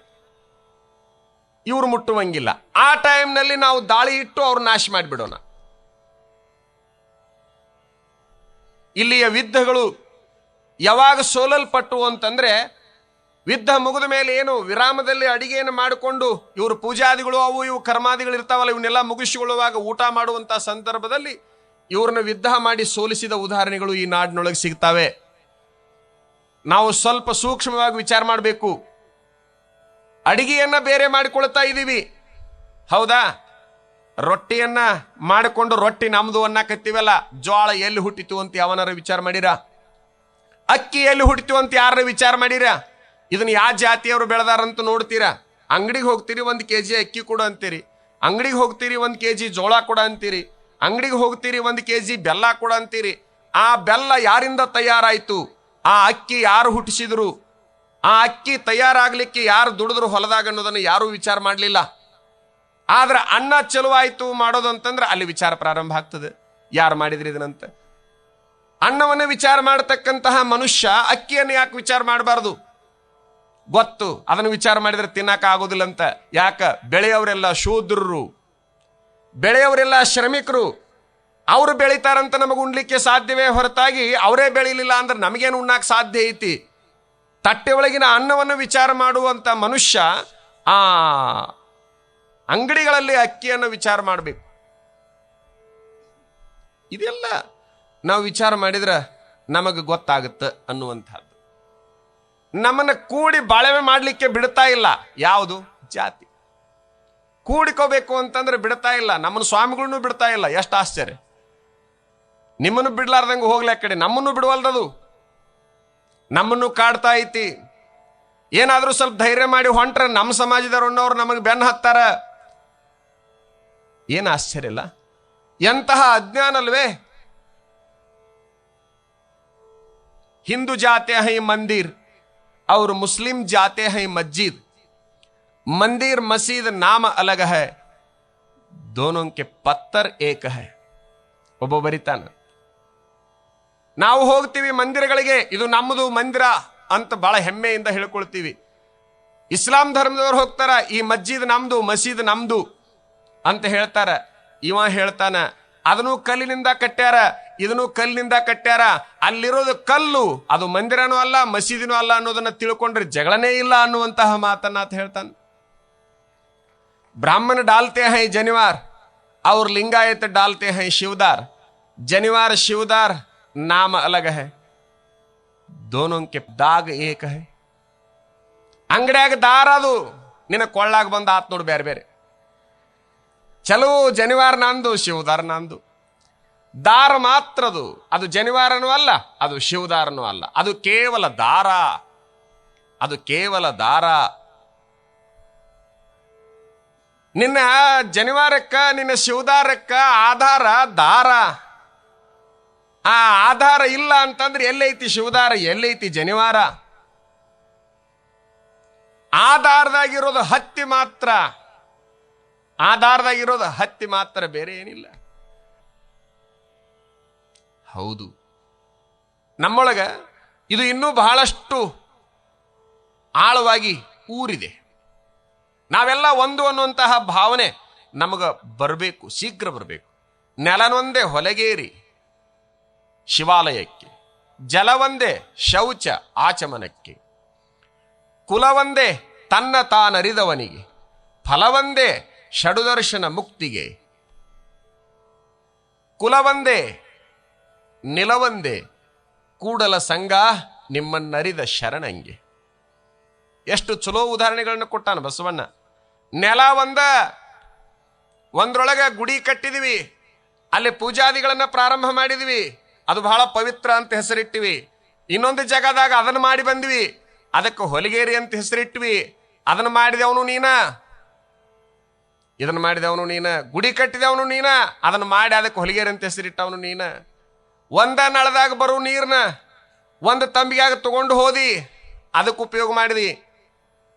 ಇವ್ರು ಮುಟ್ಟುವಂಗಿಲ್ಲ. ಆ ಟೈಮ್ನಲ್ಲಿ ನಾವು ದಾಳಿ ಇಟ್ಟು ಅವ್ರು ನಾಶ ಮಾಡಿಬಿಡೋಣ. ಇಲ್ಲಿಯ ಯುದ್ಧಗಳು ಯಾವಾಗ ಸೋಲಲ್ಪಟ್ಟು ಅಂತಂದ್ರೆ, ಯುದ್ಧ ಮುಗಿದ ಮೇಲೆ ಏನು ವಿರಾಮದಲ್ಲಿ ಅಡಿಗೆಯನ್ನು ಮಾಡಿಕೊಂಡು ಇವರು ಪೂಜಾದಿಗಳು ಅವು ಇವು ಕರ್ಮಾದಿಗಳು ಇರ್ತಾವಲ್ಲ, ಇವನ್ನೆಲ್ಲ ಮುಗಿಸಿಕೊಳ್ಳುವಾಗ ಊಟ ಮಾಡುವಂತ ಸಂದರ್ಭದಲ್ಲಿ ಇವ್ರನ್ನ ಯುದ್ಧ ಮಾಡಿ ಸೋಲಿಸಿದ ಉದಾಹರಣೆಗಳು ಈ ನಾಡಿನೊಳಗೆ ಸಿಗ್ತಾವೆ. ನಾವು ಸ್ವಲ್ಪ ಸೂಕ್ಷ್ಮವಾಗಿ ವಿಚಾರ ಮಾಡಬೇಕು. ಅಡಿಗೆಯನ್ನ ಬೇರೆ ಮಾಡಿಕೊಳ್ತಾ ಇದ್ದೀವಿ, ಹೌದಾ? ರೊಟ್ಟಿಯನ್ನ ಮಾಡಿಕೊಂಡು ರೊಟ್ಟಿ ನಮ್ದು ಅನ್ನಕತ್ತೀವಲ್ಲ, ಜೋಳ ಎಲ್ಲಿ ಹುಟ್ಟಿತು ಅಂತ ಯಾವನಾರ ವಿಚಾರ ಮಾಡಿರ? ಅಕ್ಕಿ ಎಲ್ಲಿ ಹುಟ್ಟಿತು ಅಂತ ಯಾರ ವಿಚಾರ ಮಾಡಿರ? ಇದನ್ನ ಯಾವ ಜಾತಿಯವರು ಬೆಳೆದಾರಂತ ನೋಡ್ತೀರಾ? ಅಂಗಡಿಗೆ ಹೋಗ್ತೀರಿ, 1 kg ಅಕ್ಕಿ ಕೊಡು ಅಂತೀರಿ. ಅಂಗಡಿಗೆ ಹೋಗ್ತೀರಿ, 1 kg ಜೋಳ ಕೊಡ ಅಂತೀರಿ. ಅಂಗಡಿಗೆ ಹೋಗ್ತೀರಿ, 1 kg ಬೆಲ್ಲ ಕೊಡ ಅಂತೀರಿ. ಆ ಬೆಲ್ಲ ಯಾರಿಂದ ತಯಾರಾಯ್ತು? ಆ ಅಕ್ಕಿ ಯಾರು ಹುಟ್ಟಿಸಿದ್ರು? ಆ ಅಕ್ಕಿ ತಯಾರಾಗ್ಲಿಕ್ಕೆ ಯಾರು ದುಡಿದ್ರು ಹೊಲದಾಗ ಅನ್ನೋದನ್ನು ಯಾರು ವಿಚಾರ ಮಾಡಲಿಲ್ಲ. ಆದ್ರೆ ಅನ್ನ ಚಲುವಾಯ್ತು ಮಾಡೋದು ಅಂತಂದ್ರೆ ಅಲ್ಲಿ ವಿಚಾರ ಪ್ರಾರಂಭ ಆಗ್ತದೆ, ಯಾರು ಮಾಡಿದ್ರಿ ಇದನ್ನಂತ. ಅನ್ನವನ್ನು ವಿಚಾರ ಮಾಡತಕ್ಕಂತಹ ಮನುಷ್ಯ ಅಕ್ಕಿಯನ್ನು ಯಾಕೆ ವಿಚಾರ ಮಾಡಬಾರ್ದು? ಗೊತ್ತು, ಅದನ್ನು ವಿಚಾರ ಮಾಡಿದ್ರೆ ತಿನ್ನಕ ಆಗೋದಿಲ್ಲ ಅಂತ. ಯಾಕ? ಬೆಳೆಯವರೆಲ್ಲ ಶೂದ್ರರು, ಬೆಳೆಯವರೆಲ್ಲ ಶ್ರಮಿಕರು. ಅವರು ಬೆಳಿತಾರಂತ ನಮಗೆ ಉಣ್ಲಿಕ್ಕೆ ಸಾಧ್ಯವೇ ಹೊರತಾಗಿ ಅವರೇ ಬೆಳಿಲಿಲ್ಲ ಅಂದ್ರೆ ನಮಗೇನು ಉಣ್ಣಾಕ ಸಾಧ್ಯ ಐತಿ? ತಟ್ಟೆ ಒಳಗಿನ ಅನ್ನವನ್ನು ವಿಚಾರ ಮಾಡುವಂತ ಮನುಷ್ಯ ಆ ಅಂಗಡಿಗಳಲ್ಲಿ ಅಕ್ಕಿಯನ್ನು ವಿಚಾರ ಮಾಡಬೇಕು. ಇದೆಲ್ಲ ನಾವು ವಿಚಾರ ಮಾಡಿದ್ರೆ ನಮಗೆ ಗೊತ್ತಾಗುತ್ತೆ ಅನ್ನುವಂಥದ್ದು. ನಮ್ಮನ್ನ ಕೂಡಿ ಬಾಳ್ವೆ ಮಾಡಲಿಕ್ಕೆ ಬಿಡ್ತಾ ಇಲ್ಲ ಯಾವುದು? ಜಾತಿ. ಕೂಡಿಕೋಬೇಕು ಅಂತಂದ್ರೆ ಬಿಡ್ತಾ ಇಲ್ಲ. ನಮ್ಮನ್ನು ಸ್ವಾಮಿಗಳನ್ನು ಬಿಡ್ತಾ ಇಲ್ಲ. ಎಷ್ಟು ಆಶ್ಚರ್ಯ! ನಿಮ್ಮನ್ನು ಬಿಡ್ಲಾರ್ದಂಗೆ ಹೋಗ್ಲಿ ಆ ಕಡೆ, ನಮ್ಮನ್ನು ಬಿಡುವಲ್ದದು, ನಮ್ಮನ್ನು ಕಾಡ್ತಾ ಐತಿ. ಏನಾದ್ರೂ ಸ್ವಲ್ಪ ಧೈರ್ಯ ಮಾಡಿ ಹೊಂಟ್ರೆ ನಮ್ಮ ಸಮಾಜದವ್ರನ್ನವ್ರು ನಮಗೆ ಬೆನ್ನ ಹತ್ತಾರ. ಏನು ಆಶ್ಚರ್ಯ ಇಲ್ಲ? ಎಂತಹ ಅಜ್ಞಾನ ಅಲ್ವೇ? हिंदू जाते हैं मंदिर और मुस्लिम जाते हैं मस्जिद. मंदिर मस्जिद नाम अलग है, दोनों के पत्थर एक है. ಒಬ್ಬ ಬರಿತಾನ, ನಾವು ಹೋಗ್ತೀವಿ ಮಂದಿರಗಳಿಗೆ, ಇದು ನಮ್ಮದು ಮಂದಿರ ಅಂತ ಬಹಳ ಹೆಮ್ಮೆಯಿಂದ ಹೇಳ್ಕೊಳ್ತೀವಿ. ಇಸ್ಲಾಂ ಧರ್ಮದವರು ಹೋಗ್ತಾರ, ಈ ಮಸ್ಜಿದ್ ನಮ್ದು, ಮಸೀದ್ ನಮ್ದು ಅಂತ ಹೇಳ್ತಾರ. ಇವ ಹೇಳ್ತಾನ, ಅದನ್ನು ಕಲ್ಲಿನಿಂದ ಕಟ್ಟ್ಯಾರ, ಇದನ್ನು ಕಲ್ಲಿನಿಂದ ಕಟ್ಟ್ಯಾರ. ಅಲ್ಲಿರೋದು ಕಲ್ಲು, ಅದು ಮಂದಿರನೂ ಅಲ್ಲ ಮಸೀದಿನೂ ಅಲ್ಲ ಅನ್ನೋದನ್ನ ತಿಳ್ಕೊಂಡ್ರೆ ಜಗಳನೇ ಇಲ್ಲ ಅನ್ನುವಂತಹ ಮಾತನ್ನ ಅಂತ ಹೇಳ್ತಾನೆ. ब्राह्मण डालते हैं जनिवार और लिंगायत डालते हैं शिवदार. जनिवार शिवदार नाम अलग है, दोनों के दाग एक है. ಅಂಗಡಿಯಾಗ ದಾರ ಅದು ನಿನ್ನ ಕೊಳ್ಳಾಗ ಬಂದ ಆತ್ ನೋಡು ಬೇರೆ ಬೇರೆ. ಚಲೋ ಜನಿವಾರ ನಂದು, ಶಿವದಾರ ನಂದು. ದಾರ ಮಾತ್ರದು, ಅದು ಜನಿವಾರನೂ ಅಲ್ಲ, ಅದು ಶಿವದಾರನೂ ಅಲ್ಲ, ಅದು ಕೇವಲ ದಾರ, ಅದು ಕೇವಲ ದಾರ. ನಿನ್ನ ಜನಿವಾರಕ್ಕ ನಿನ್ನ ಶಿವದಾರಕ್ಕ ಆಧಾರ ದಾರ. ಆ ಆಧಾರ ಇಲ್ಲ ಅಂತಂದ್ರೆ ಎಲ್ಲೈತಿ ಶಿವದಾರ, ಎಲ್ಲೈತಿ ಜನಿವಾರ? ಆಧಾರದಾಗಿರೋದು ಹತ್ತಿ ಮಾತ್ರ, ಆಧಾರದಾಗಿರೋದು ಹತ್ತಿ ಮಾತ್ರ, ಬೇರೆ ಏನಿಲ್ಲ. ಹೌದು, ನಮ್ಮೊಳಗ ಇದು ಇನ್ನೂ ಬಹಳಷ್ಟು ಆಳವಾಗಿ ಊರಿದೆ. ನಾವೆಲ್ಲ ಒಂದು ಅನ್ನುವಂತಹ ಭಾವನೆ ನಮಗ ಬರಬೇಕು, ಶೀಘ್ರ ಬರಬೇಕು. ನೆಲನೊಂದೇ ಹೊಲಗೇರಿ ಶಿವಾಲಯಕ್ಕೆ, ಜಲವೊಂದೇ ಶೌಚ ಆಚಮನಕ್ಕೆ, ಕುಲವೊಂದೇ ತನ್ನ ತಾನರಿದವನಿಗೆ, ಫಲವೊಂದೇ ಷಡುದರ್ಶನ ಮುಕ್ತಿಗೆ. ಕುಲವೊಂದೇ ನಿಲವೊಂದೇ ಕೂಡಲ ಸಂಘ ನಿಮ್ಮನ್ನರಿದ ಶರಣಂಗೆ. ಎಷ್ಟು ಚಲೋ ಉದಾಹರಣೆಗಳನ್ನು ಕೊಟ್ಟಾನ ಬಸವಣ್ಣ. ನೆಲ ಒಂದ್ರೊಳಗೆ ಗುಡಿ ಕಟ್ಟಿದ್ವಿ, ಅಲ್ಲಿ ಪೂಜಾದಿಗಳನ್ನ ಪ್ರಾರಂಭ ಮಾಡಿದ್ವಿ, ಅದು ಬಹಳ ಪವಿತ್ರ ಅಂತ ಹೆಸರಿಟ್ಟಿವಿ. ಇನ್ನೊಂದು ಜಾಗದಾಗ ಅದನ್ನು ಮಾಡಿ ಬಂದ್ವಿ, ಅದಕ್ಕೆ ಹೊಲಗೇರಿ ಅಂತ ಹೆಸರಿಟ್ವಿ. ಅದನ್ನು ಮಾಡಿದವನು ನೀನ, ಇದನ್ನು ಮಾಡಿದವನು ನೀನ. ಗುಡಿ ಕಟ್ಟಿದವನು ನೀನ, ಅದನ್ನು ಮಾಡಿ ಅದಕ್ಕೆ ಹೊಲಗೇರಿ ಅಂತ ಹೆಸರಿಟ್ಟವನು ನೀನ. ಒಂದ ನಳದಾಗ ಬರೋ ನೀರ್ನ ಒಂದು ತಂಬಿಗಾಗ ತಗೊಂಡು ಹೋದಿ, ಅದಕ್ಕೆ ಉಪಯೋಗ ಮಾಡಿದಿ.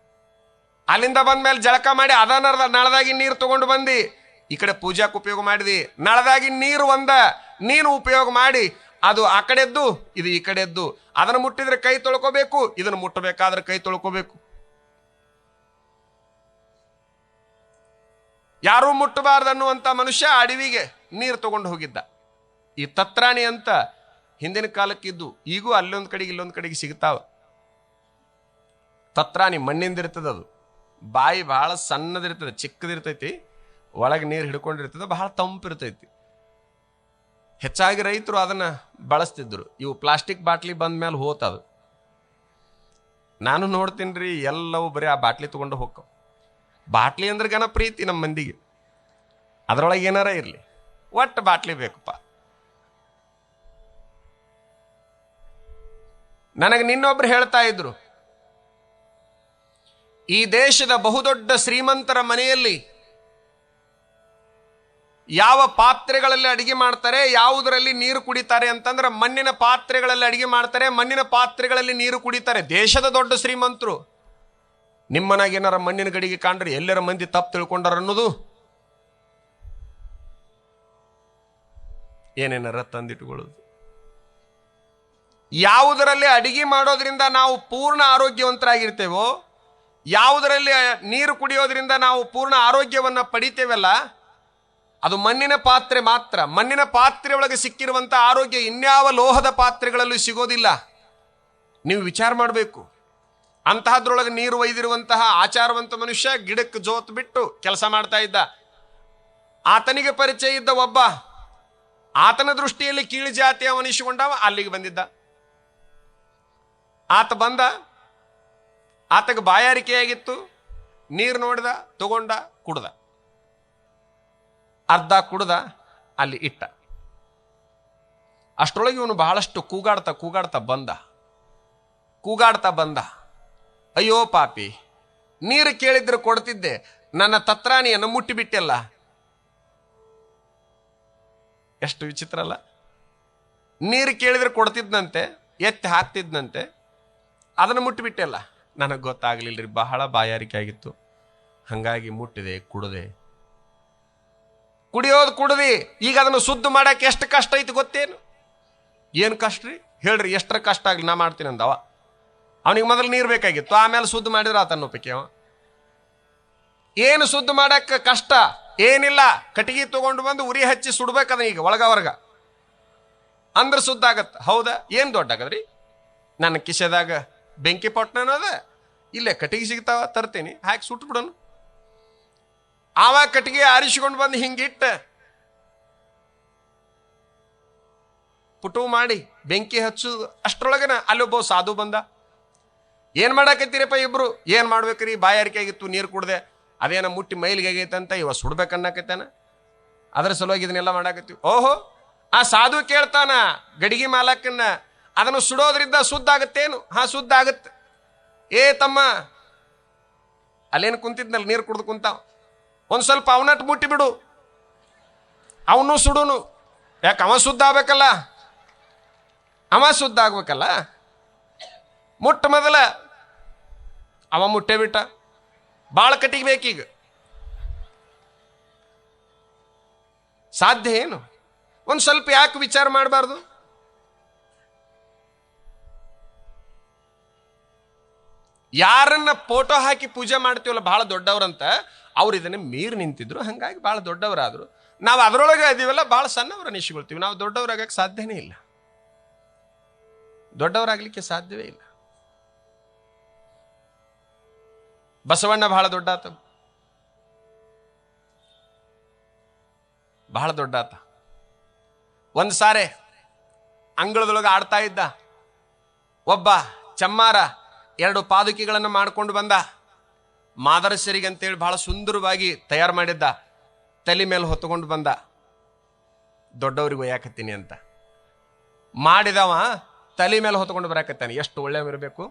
ಅಲ್ಲಿಂದ ಬಂದ್ಮೇಲೆ ಜಳಕ ಮಾಡಿ ಅದ ನಳದಾಗಿ ನೀರು ತಗೊಂಡು ಬಂದಿ, ಈ ಕಡೆ ಪೂಜಾಕ್ಕೆ ಉಪಯೋಗ ಮಾಡಿದಿ. ನಳದಾಗಿ ನೀರು ನೀನು ಉಪಯೋಗ ಮಾಡಿ, ಅದು ಆ ಕಡೆದ್ದು ಇದು ಈ ಕಡೆದ್ದು. ಅದನ್ನು ಮುಟ್ಟಿದ್ರೆ ಕೈ ತೊಳ್ಕೋಬೇಕು, ಇದನ್ನು ಮುಟ್ಟಬೇಕಾದ್ರೆ ಕೈ ತೊಳ್ಕೋಬೇಕು. ಯಾರೂ ಮುಟ್ಟಬಾರ್ದನ್ನುವಂತ ಮನುಷ್ಯ ಅಡವಿಗೆ ನೀರು ತಗೊಂಡು ಹೋಗಿದ್ದ. ಈ ತತ್ರಾಣಿ ಅಂತ ಹಿಂದಿನ ಕಾಲಕ್ಕಿದ್ದು, ಈಗೂ ಅಲ್ಲೊಂದು ಕಡೆಗೆ ಇಲ್ಲೊಂದು ಕಡೆಗೆ ಸಿಗ್ತಾವ. ತತ್ರಾಣಿ ಮಣ್ಣಿಂದಿರ್ತದೆ, ಅದು ಬಾಯಿ ಭಾಳ ಸಣ್ಣದಿರ್ತದೆ, ಚಿಕ್ಕದಿರ್ತೈತಿ, ಒಳಗೆ ನೀರು ಹಿಡ್ಕೊಂಡಿರ್ತದೆ, ಬಹಳ ತಂಪಿರ್ತೈತಿ. ಹೆಚ್ಚಾಗಿ ರೈತರು ಅದನ್ನು ಬಳಸ್ತಿದ್ರು. ಇವು ಪ್ಲಾಸ್ಟಿಕ್ ಬಾಟ್ಲಿ ಬಂದ ಮೇಲೆ ಹೋತದು. ನಾನು ನೋಡ್ತೀನಿ ರೀ, ಎಲ್ಲವೂ ಬರೀ ಆ ಬಾಟ್ಲಿ ತೊಗೊಂಡು ಹೋಗ್ತಾವ. ಬಾಟ್ಲಿ ಅಂದ್ರೆ ಗನ ಪ್ರೀತಿ ನಮ್ಮ ಮಂದಿಗೆ, ಅದರೊಳಗೆ ಏನಾರ ಇರಲಿ, ಒಟ್ಟು ಬಾಟ್ಲಿ ಬೇಕಪ್ಪ. ನನಗೆ ನಿನ್ನೊಬ್ರು ಹೇಳ್ತಾ ಇದ್ರು, ಈ ದೇಶದ ಬಹುದೊಡ್ಡ ಶ್ರೀಮಂತರ ಮನೆಯಲ್ಲಿ ಯಾವ ಪಾತ್ರೆಗಳಲ್ಲಿ ಅಡಿಗೆ ಮಾಡ್ತಾರೆ, ಯಾವುದರಲ್ಲಿ ನೀರು ಕುಡಿತಾರೆ ಅಂತಂದ್ರೆ ಮಣ್ಣಿನ ಪಾತ್ರೆಗಳಲ್ಲಿ ಅಡಿಗೆ ಮಾಡ್ತಾರೆ, ಮಣ್ಣಿನ ಪಾತ್ರೆಗಳಲ್ಲಿ ನೀರು ಕುಡಿತಾರೆ. ದೇಶದ ದೊಡ್ಡ ಶ್ರೀಮಂತರು. ನಿಮ್ಮನಾಗ ಏನಾರ ಮಣ್ಣಿನ ಗಡಿಗೆ ಕಾಣ್ರಿ ಎಲ್ಲರ ಮಂದಿ ತಪ್ಪು ತಿಳ್ಕೊಂಡಾರ ಅನ್ನೋದು ಏನೇನಾರ ತಂದಿಟ್ಟುಕೊಳ್ಳೋದು. ಯಾವುದರಲ್ಲಿ ಅಡಿಗೆ ಮಾಡೋದ್ರಿಂದ ನಾವು ಪೂರ್ಣ ಆರೋಗ್ಯವಂತರಾಗಿರ್ತೇವೋ, ಯಾವುದರಲ್ಲಿ ನೀರು ಕುಡಿಯೋದ್ರಿಂದ ನಾವು ಪೂರ್ಣ ಆರೋಗ್ಯವನ್ನು ಪಡಿತೇವಲ್ಲ, ಅದು ಮಣ್ಣಿನ ಪಾತ್ರೆ ಮಾತ್ರ. ಮಣ್ಣಿನ ಪಾತ್ರೆ ಒಳಗೆ ಸಿಕ್ಕಿರುವಂಥ ಆರೋಗ್ಯ ಇನ್ಯಾವ ಲೋಹದ ಪಾತ್ರೆಗಳಲ್ಲೂ ಸಿಗೋದಿಲ್ಲ. ನೀವು ವಿಚಾರ ಮಾಡಬೇಕು. ಅಂತಹದ್ರೊಳಗೆ ನೀರು ಒಯ್ದಿರುವಂತಹ ಆಚಾರವಂತ ಮನುಷ್ಯ ಗಿಡಕ್ಕೆ ಜೋತ್ ಬಿಟ್ಟು ಕೆಲಸ ಮಾಡ್ತಾ ಇದ್ದ. ಆತನಿಗೆ ಪರಿಚಯ ಇದ್ದ ಒಬ್ಬ, ಆತನ ದೃಷ್ಟಿಯಲ್ಲಿ ಕೀಳು ಜಾತಿಯ ಮನುಷ್ಯಗೊಂಡವ ಅಲ್ಲಿಗೆ ಬಂದಿದ್ದ. ಆತ ಬಂದ, ಆತಗೆ ಬಾಯಾರಿಕೆಯಾಗಿತ್ತು, ನೀರು ನೋಡಿದ, ತಗೊಂಡ, ಕುಡ್ದ. ಅರ್ಧ ಕುಡ್ದ, ಅಲ್ಲಿ ಇಟ್ಟ. ಅಷ್ಟರೊಳಗೆ ಇವನು ಬಹಳಷ್ಟು ಕೂಗಾಡ್ತಾ ಬಂದ. ಅಯ್ಯೋ ಪಾಪಿ, ನೀರು ಕೇಳಿದ್ರೆ ಕೊಡ್ತಿದ್ದೆ, ನನ್ನ ತತ್ರಾಣಿಯನ್ನು ಮುಟ್ಟಿಬಿಟ್ಟೆಲ್ಲ. ಎಷ್ಟು ವಿಚಿತ್ರ ಅಲ್ಲ. ನೀರು ಕೇಳಿದ್ರೆ ಕೊಡ್ತಿದ್ನಂತೆ, ಎತ್ತಿ ಹಾಕ್ತಿದ್ನಂತೆ, ಅದನ್ನು ಮುಟ್ಟಿಬಿಟ್ಟೆಲ್ಲ. ನನಗೆ ಗೊತ್ತಾಗಲಿಲ್ಲ ರೀ, ಬಹಳ ಬಾಯಾರಿಕೆ ಆಗಿತ್ತು, ಹಾಗಾಗಿ ಮುಟ್ಟಿದೆ, ಕುಡಿದಿ. ಈಗ ಅದನ್ನು ಶುದ್ಧ ಮಾಡಕ್ಕೆ ಎಷ್ಟು ಕಷ್ಟ ಐತಿ ಗೊತ್ತೇನು? ಏನು ಕಷ್ಟ ರೀ ಹೇಳ್ರಿ, ಎಷ್ಟರ ಕಷ್ಟ ಆಗಲಿ, ನಾ ಮಾಡ್ತೀನಿ ಅಂದವ. ಅವನಿಗೆ ಮೊದಲು ನೀರು ಬೇಕಾಗಿತ್ತು, ಆಮೇಲೆ ಶುದ್ಧ ಮಾಡಿದ್ರೆ ಆತನ ಒಪ್ಪಿಕೆ. ಅವ ಏನು ಶುದ್ಧ ಮಾಡಕ್ಕೆ ಕಷ್ಟ ಏನಿಲ್ಲ, ಕಟ್ಟಿಗೆ ತಗೊಂಡು ಬಂದು ಉರಿ ಹಚ್ಚಿ ಸುಡ್ಬೇಕದ ಈಗ ಒಳಗ ಹೊರಗ, ಅಂದ್ರೆ ಶುದ್ಧ ಆಗತ್ತ. ಹೌದಾ? ಏನು ದೊಡ್ಡ ಆಗದ್ರಿ? ನನ್ನ ಕಿಸೆದಾಗ ಬೆಂಕಿ ಪೊಟ್ಟಣ ಅದ, ಇಲ್ಲೇ ಕಟ್ಟಿಗೆ ಸಿಗ್ತಾವ, ತರ್ತೀನಿ, ಹಾಕಿ ಸುಟ್ಟು ಬಿಡೋನು. ಆವಾಗ ಕಟ್ಟಿಗೆ ಆರಿಸಿಕೊಂಡು ಬಂದು ಹಿಂಗಿಟ್ಟ ಪುಟು ಮಾಡಿ ಬೆಂಕಿ ಹಚ್ಚುದು. ಅಷ್ಟರೊಳಗನ ಅಲ್ಲೊಬ್ಬ ಸಾಧು ಬಂದ. ಏನ್ ಮಾಡಾಕತ್ತೀರಪ್ಪ ಇಬ್ರು? ಏನ್ ಮಾಡ್ಬೇಕ್ರಿ, ಬಾಯಾರಿಕೆ ಆಗಿತ್ತು, ನೀರು ಕುಡ್ದೆ, ಅದೇನ ಮುಟ್ಟಿ ಮೈಲಿಗೆ ಆಗೈತಂತ ಇವ ಸುಡ್ಬೇಕನ್ನಕತ್ತಾನ, ಅದ್ರ ಸಲುವಾಗಿ ಇದನ್ನೆಲ್ಲ ಮಾಡಾಕತ್ತೀವಿ. ಓಹೋ, ಆ ಸಾಧು ಕೇಳ್ತಾನ ಗಡಿಗೆ ಮಾಲಕನ್ನ, ಅದನ್ನು ಸುಡೋದ್ರಿಂದ ಶುದ್ಧ ಆಗತ್ತೇನು? ಹಾ, ಶುದ್ಧ ಆಗತ್ತೆ. ಏ ತಮ್ಮ, ಅಲ್ಲೇನು ಕುಂತಿದ್ನಲ್ಲ ನೀರು ಕುಡ್ದು ಕುಂತಾವ, ಒಂದು ಸ್ವಲ್ಪ ಅವನಟ್ಟು ಮುಟ್ಟಿ ಬಿಡು, ಅವನು ಸುಡುನು. ಯಾಕೆ? ಅವ ಶುದ್ಧ ಆಗ್ಬೇಕಲ್ಲ, ಮುಟ್ಟ ಮೊದಲ. ಅವ ಮುಟ್ಟೆ ಬಿಟ್ಟ, ಬಾಳ ಕಟ್ಟಿಗೆ ಬೇಕೀಗ. ಸಾಧ್ಯ ಏನು? ಒಂದು ಸ್ವಲ್ಪ ಯಾಕೆ ವಿಚಾರ ಮಾಡಬಾರ್ದು? ಯಾರನ್ನ ಫೋಟೋ ಹಾಕಿ ಪೂಜೆ ಮಾಡ್ತೀವಲ್ಲ ಬಹಳ ದೊಡ್ಡವ್ರಂತ, ಅವ್ರು ಇದನ್ನ ಮೀರಿ ನಿಂತಿದ್ರು, ಹಂಗಾಗಿ ಬಹಳ ದೊಡ್ಡವರಾದ್ರು. ನಾವು ಅದರೊಳಗೆ ಇದೀವಲ್ಲ, ಬಹಳ ಸಣ್ಣವರ ನಿಶ್ಚಿಗೊಳ್ತೀವಿ. ನಾವು ದೊಡ್ಡವರಾಗಕ್ಕೆ ಸಾಧ್ಯನೇ ಇಲ್ಲ, ದೊಡ್ಡವರಾಗ್ಲಿಕ್ಕೆ ಸಾಧ್ಯವೇ ಇಲ್ಲ. ಬಸವಣ್ಣ ಬಹಳ ದೊಡ್ಡ ಆತ. ಒಂದು ಸಾರೆ ಅಂಗಳದೊಳಗೆ ಆಡ್ತಾ ಇದ್ದ ಒಬ್ಬ ಚಮ್ಮಾರ 2 ಪಾದುಕೆಗಳನ್ನು ಮಾಡಿಕೊಂಡು ಬಂದ. ಮಾದರಸರಿಗೆ ಅಂತೇಳಿ ಬಹಳ ಸುಂದರವಾಗಿ ತಯಾರು ಮಾಡಿದ್ದ. ತಲೆ ಮೇಲೆ ಹೊತ್ತುಕೊಂಡು ಬಂದ, ದೊಡ್ಡವ್ರಿಗೆ ಒಯ್ಯಾಕತ್ತೀನಿ ಅಂತ. ಮಾಡಿದವ ತಲೆ ಮೇಲೆ ಹೊತ್ಕೊಂಡು ಬರಾಕತ್ತಾನೆ. ಎಷ್ಟು ಒಳ್ಳೆಯವಿರಬೇಕು.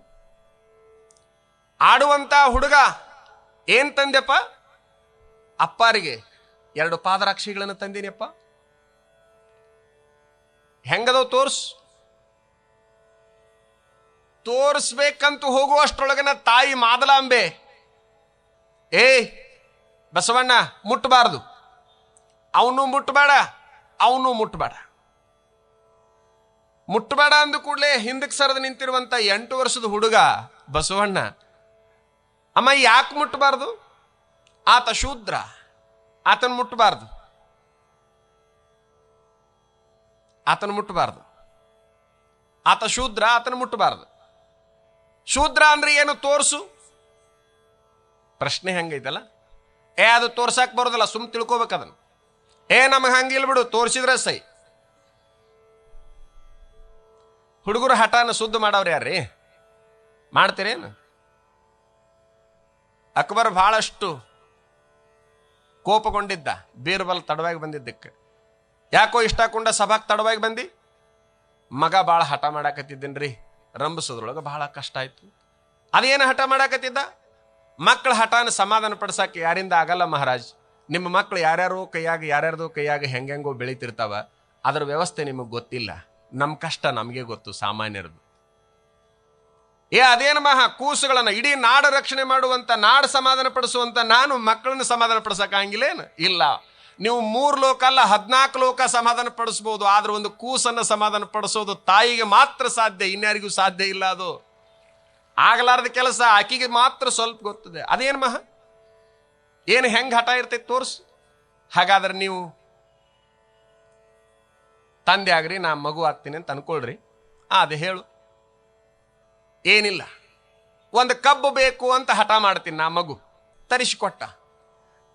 ಆಡುವಂತ ಹುಡುಗ ಏನ್ ತಂದೆಪ್ಪ? ಅಪ್ಪಾರಿಗೆ 2 ಪಾದರಾಕ್ಷಿಗಳನ್ನು ತಂದೀನಿಯಪ್ಪ. ಹೆಂಗದವ್ ತೋರಿಸ್ಬೇಕಂತೂ ಹೋಗುವಷ್ಟರೊಳಗನ ತಾಯಿ ಮಾದಲಾಂಬೆ, ಏ ಬಸವಣ್ಣ ಮುಟ್ಟಬಾರ್ದು, ಅವನು ಮುಟ್ಟಬೇಡ ಅಂದ ಕೂಡಲೇ ಹಿಂದಕ್ಕೆ ಸರಿದು ನಿಂತಿರುವಂತ 8 ವರ್ಷದ ಹುಡುಗ ಬಸವಣ್ಣ, ಅಮ್ಮ ಯಾಕೆ ಮುಟ್ಟಬಾರ್ದು? ಆತ ಶೂದ್ರ, ಆತನ ಮುಟ್ಟಬಾರ್ದು. ಆತ ಶೂದ್ರ, ಆತನ ಮುಟ್ಟಬಾರ್ದು. ಶೂದ್ರ ಅಂದ್ರೆ ಏನು? ತೋರ್ಸು, ಪ್ರಶ್ನೆ ಹೆಂಗೈತಲ್ಲ, ಅದು ತೋರ್ಸಕ್ ಬರೋದಲ್ಲ, ಸುಮ್ ತಿಳ್ಕೊಬೇಕು ಅದನ್ನು. ನಮಗೆ ಹಂಗಿಲ್ ಬಿಡು, ತೋರಿಸಿದ್ರೆ ಸೈ. ಹುಡುಗರು ಹಠಾನ ಶುದ್ಧ ಮಾಡವ್ರು ಯಾರ್ರೀ? ಮಾಡ್ತೀರೇನು? ಅಕ್ಬರ್ ಬಹಳಷ್ಟು ಕೋಪಗೊಂಡಿದ್ದ ಬೀರ್ಬಲ್ ತಡವಾಗಿ ಬಂದಿದ್ದಕ್ಕೆ. ಯಾಕೋ ಇಷ್ಟಕೊಂಡ ಸಭಾಕ್ ತಡವಾಗಿ ಬಂದಿ? ಮಗ ಭಾಳ ಹಠ ಮಾಡಾಕತ್ತಿದ್ದೇನ್ರಿ, ರಂಭಿಸೋದ್ರೊಳಗೆ ಬಹಳ ಕಷ್ಟ ಆಯ್ತು. ಅದೇನು ಹಠ ಮಾಡಾಕತ್ತಿದ್ದ? ಮಕ್ಕಳ ಹಠಾನ ಸಮಾಧಾನ ಪಡಿಸಕ್ಕೆ ಯಾರಿಂದ ಆಗಲ್ಲ ಮಹಾರಾಜ್. ನಿಮ್ಮ ಮಕ್ಕಳು ಯಾರ್ಯಾರ್ದೋ ಕೈಯಾಗ ಹೆಂಗೆಂಗೋ ಬೆಳೀತಿರ್ತಾವ, ಅದರ ವ್ಯವಸ್ಥೆ ನಿಮಗೆ ಗೊತ್ತಿಲ್ಲ. ನಮ್ಮ ಕಷ್ಟ ನಮಗೆ ಗೊತ್ತು, ಸಾಮಾನ್ಯರದು. ಅದೇನು ಮಹಾ ಕೂಸುಗಳನ್ನ ಇಡೀ ನಾಡ ರಕ್ಷಣೆ ಮಾಡುವಂತ, ನಾಡು ಸಮಾಧಾನ ಪಡಿಸುವಂತ ನಾನು ಮಕ್ಕಳನ್ನ ಸಮಾಧಾನ ಪಡಿಸಕ್ ಆಗಿಲ್ಲೇನು? ಇಲ್ಲ. ನೀವು 3 ಲೋಕ ಅಲ್ಲ 14 ಲೋಕ ಸಮಾಧಾನ ಪಡಿಸ್ಬೋದು, ಆದ್ರೆ ಒಂದು ಕೂಸನ್ನ ಸಮಾಧಾನ ಪಡಿಸೋದು ತಾಯಿಗೆ ಮಾತ್ರ ಸಾಧ್ಯ, ಇನ್ಯಾರಿಗೂ ಸಾಧ್ಯ ಇಲ್ಲ. ಅದು ಆಗಲಾರದ ಕೆಲಸ, ಆಕಿಗೆ ಮಾತ್ರ ಸ್ವಲ್ಪ ಗೊತ್ತದೆ. ಅದೇನು ಮಹಾ ಏನು ಹೆಂಗ್ ಹಠ ಇರ್ತೈತೆ ತೋರ್ಸು. ಹಾಗಾದ್ರೆ ನೀವು ತಂದೆ ಆಗ್ರಿ, ನಾ ಮಗು ಆಗ್ತೀನಿ ಅಂತ ಅನ್ಕೊಳ್ರಿ. ಅದೇ ಹೇಳು. ಏನಿಲ್ಲ, ಒಂದು ಕಬ್ಬು ಬೇಕು ಅಂತ ಹಠ ಮಾಡ್ತೀನಿ ನಾ. ಮಗು ತರಿಸಿಕೊಟ್ಟ,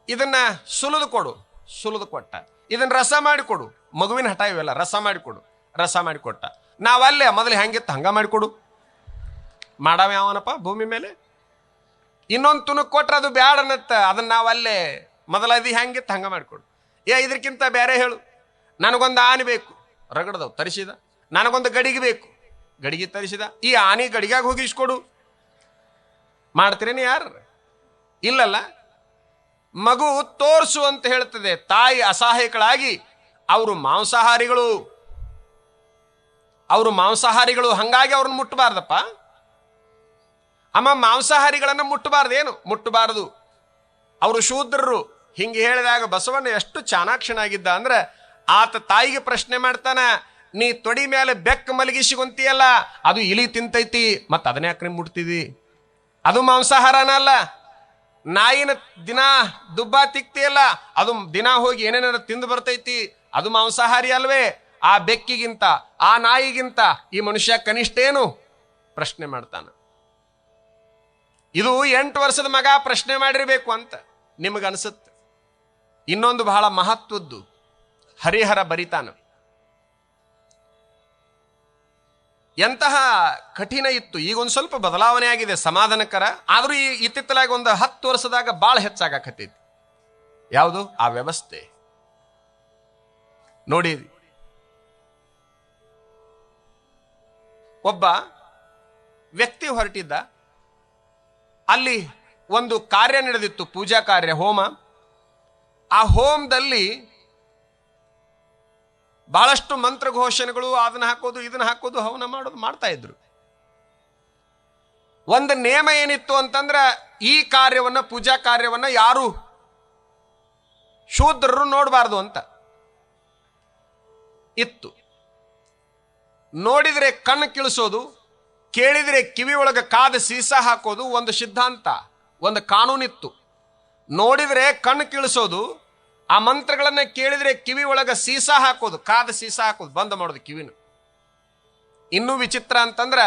ಇದನ್ನ ಸುಲಿದು ಕೊಟ್ಟ, ಇದನ್ನ ರಸ ಮಾಡಿಕೊಡು. ಮಗುವಿನ ಹಠ ಇವೆಲ್ಲ, ರಸ ಮಾಡಿಕೊಟ್ಟ. ನಾವಲ್ಲೇ ಮೊದಲು ಹೆಂಗಿತ್ತು ಹಂಗ ಮಾಡಿಕೊಡು. ಮಾಡವ ಯಾವನಪ್ಪ ಭೂಮಿ ಮೇಲೆ? ಇನ್ನೊಂದು ತುಣುಕ್ ಕೊಟ್ರೆ ಅದು ಬ್ಯಾಡ ಅನ್ನತ್ತ. ಅದನ್ನ ನಾವಲ್ಲೇ ಮೊದಲದಿ ಹೆಂಗಿತ್ತು ಹಂಗ ಮಾಡಿಕೊಡು. ಇದಕ್ಕಿಂತ ಬೇರೆ ಹೇಳು. ನನಗೊಂದು ಆನೆ ಬೇಕು, ರಗಡದವು ತರಿಸಿದ. ನನಗೊಂದು ಗಡಿಗೆ ಬೇಕು, ಗಡಿಗೆ ತರಿಸಿದ. ಈ ಆನೆ ಗಡಿಗಾಗ ಹೋಗಿ ಇಸ್ಕೊಡು. ಮಾಡ್ತೀರೇನು ಯಾರು? ಇಲ್ಲಲ್ಲ. ಮಗು ತೋರ್ಸು ಅಂತ ಹೇಳ್ತದೆ. ತಾಯಿ ಅಸಹಾಯಕಳಾಗಿ ಅವರು ಮಾಂಸಾಹಾರಿಗಳು, ಹಂಗಾಗಿ ಅವ್ರನ್ನ ಮುಟ್ಟಬಾರ್ದಪ್ಪ. ಅಮ್ಮ ಮಾಂಸಾಹಾರಿಗಳನ್ನ ಮುಟ್ಟಬಾರದು. ಅವರು ಶೂದ್ರರು. ಹಿಂಗೆ ಹೇಳಿದಾಗ ಬಸವಣ್ಣ ಎಷ್ಟು ಚಾಣಾಕ್ಷನಾಗಿದ್ದ ಅಂದ್ರೆ, ಆತ ತಾಯಿಗೆ ಪ್ರಶ್ನೆ ಮಾಡ್ತಾನ, ನೀ ತೊಡಿ ಮೇಲೆ ಬೆಕ್ಕ ಮಲಗಿಸಿಕೊಂತೀಯಲ್ಲ, ಅದು ಇಲಿ ತಿಂತೈತಿ, ಮತ್ತೆ ಅದನ್ನ ಯಾಕ್ರೆ ಮುಟ್ತಿದಿ? ಅದು ಮಾಂಸಾಹಾರನ ಅಲ್ಲ. ನಾಯಿನ ದಿನ ದುಬ್ಬ ತಿಕ್ತಿಯಲ್ಲ, ಅದು ದಿನ ಹೋಗಿ ಏನೇನಾರ ತಿಂದು ಬರ್ತೈತಿ, ಅದು ಮಾಂಸಾಹಾರಿ ಅಲ್ವೇ? ಆ ಬೆಕ್ಕಿಗಿಂತ, ಆ ನಾಯಿಗಿಂತ ಈ ಮನುಷ್ಯ ಕನಿಷ್ಠ ಏನು? ಪ್ರಶ್ನೆ ಮಾಡ್ತಾನ. ಇದು 8 ವರ್ಷದ ಮಗ ಪ್ರಶ್ನೆ ಮಾಡಿರ್ಬೇಕು ಅಂತ ನಿಮಗನ್ಸುತ್ತೆ. ಇನ್ನೊಂದು ಬಹಳ ಮಹತ್ವದ್ದು ಹರಿಹರ ಬರಿತಾನ. ಎಂತಹ ಕಠಿಣ ಇತ್ತು. ಈಗ ಒಂದು ಸ್ವಲ್ಪ ಬದಲಾವಣೆ ಆಗಿದೆ, ಸಮಾಧಾನಕರ. ಆದ್ರೂ ಈ ಇತ್ತಿತ್ತಲಾಗಿ ಒಂದು 10 ವರ್ಷದಾಗ ಬಹಳ ಹೆಚ್ಚಾಗಕತ್ತೈತಿ. ಯಾವುದು? ಆ ವ್ಯವಸ್ಥೆ ನೋಡಿ. ಒಬ್ಬ ವ್ಯಕ್ತಿ ಹೊರಟಿದ್ದ, ಅಲ್ಲಿ ಒಂದು ಕಾರ್ಯ ನಡೆದಿತ್ತು, ಪೂಜಾ ಕಾರ್ಯ, ಹೋಮ. ಆ ಹೋಮದಲ್ಲಿ ಬಹಳಷ್ಟು ಮಂತ್ರ ಘೋಷಣೆಗಳು, ಅದನ್ನ ಹಾಕೋದು ಇದನ್ನ ಹಾಕೋದು, ಹವನ ಮಾಡೋದು ಮಾಡ್ತಾ ಇದ್ರು. ಒಂದು ನೇಮ ಏನಿತ್ತು ಅಂತಂದ್ರೆ, ಈ ಕಾರ್ಯವನ್ನ, ಪೂಜಾ ಕಾರ್ಯವನ್ನ ಯಾರು ಶೂದ್ರರು ನೋಡಬಾರ್ದು ಅಂತ ಇತ್ತು. ನೋಡಿದ್ರೆ ಕಣ್ಣು ಕಿಳಿಸೋದು, ಕೇಳಿದ್ರೆ ಕಿವಿ ಒಳಗೆ ಕಾದ ಸೀಸ ಹಾಕೋದು ಒಂದು ಸಿದ್ಧಾಂತ, ಒಂದು ಕಾನೂನಿತ್ತು. ನೋಡಿದ್ರೆ ಕಣ್ಣು ಕಿಳಿಸೋದು, ಆ ಮಂತ್ರಗಳನ್ನ ಕೇಳಿದ್ರೆ ಕಿವಿ ಒಳಗ ಸೀಸ ಹಾಕೋದು, ಕಾದ ಸೀಸ ಹಾಕೋದು, ಬಂದ್ ಮಾಡೋದು ಕಿವಿನ. ಇನ್ನೂ ವಿಚಿತ್ರ ಅಂತಂದ್ರ,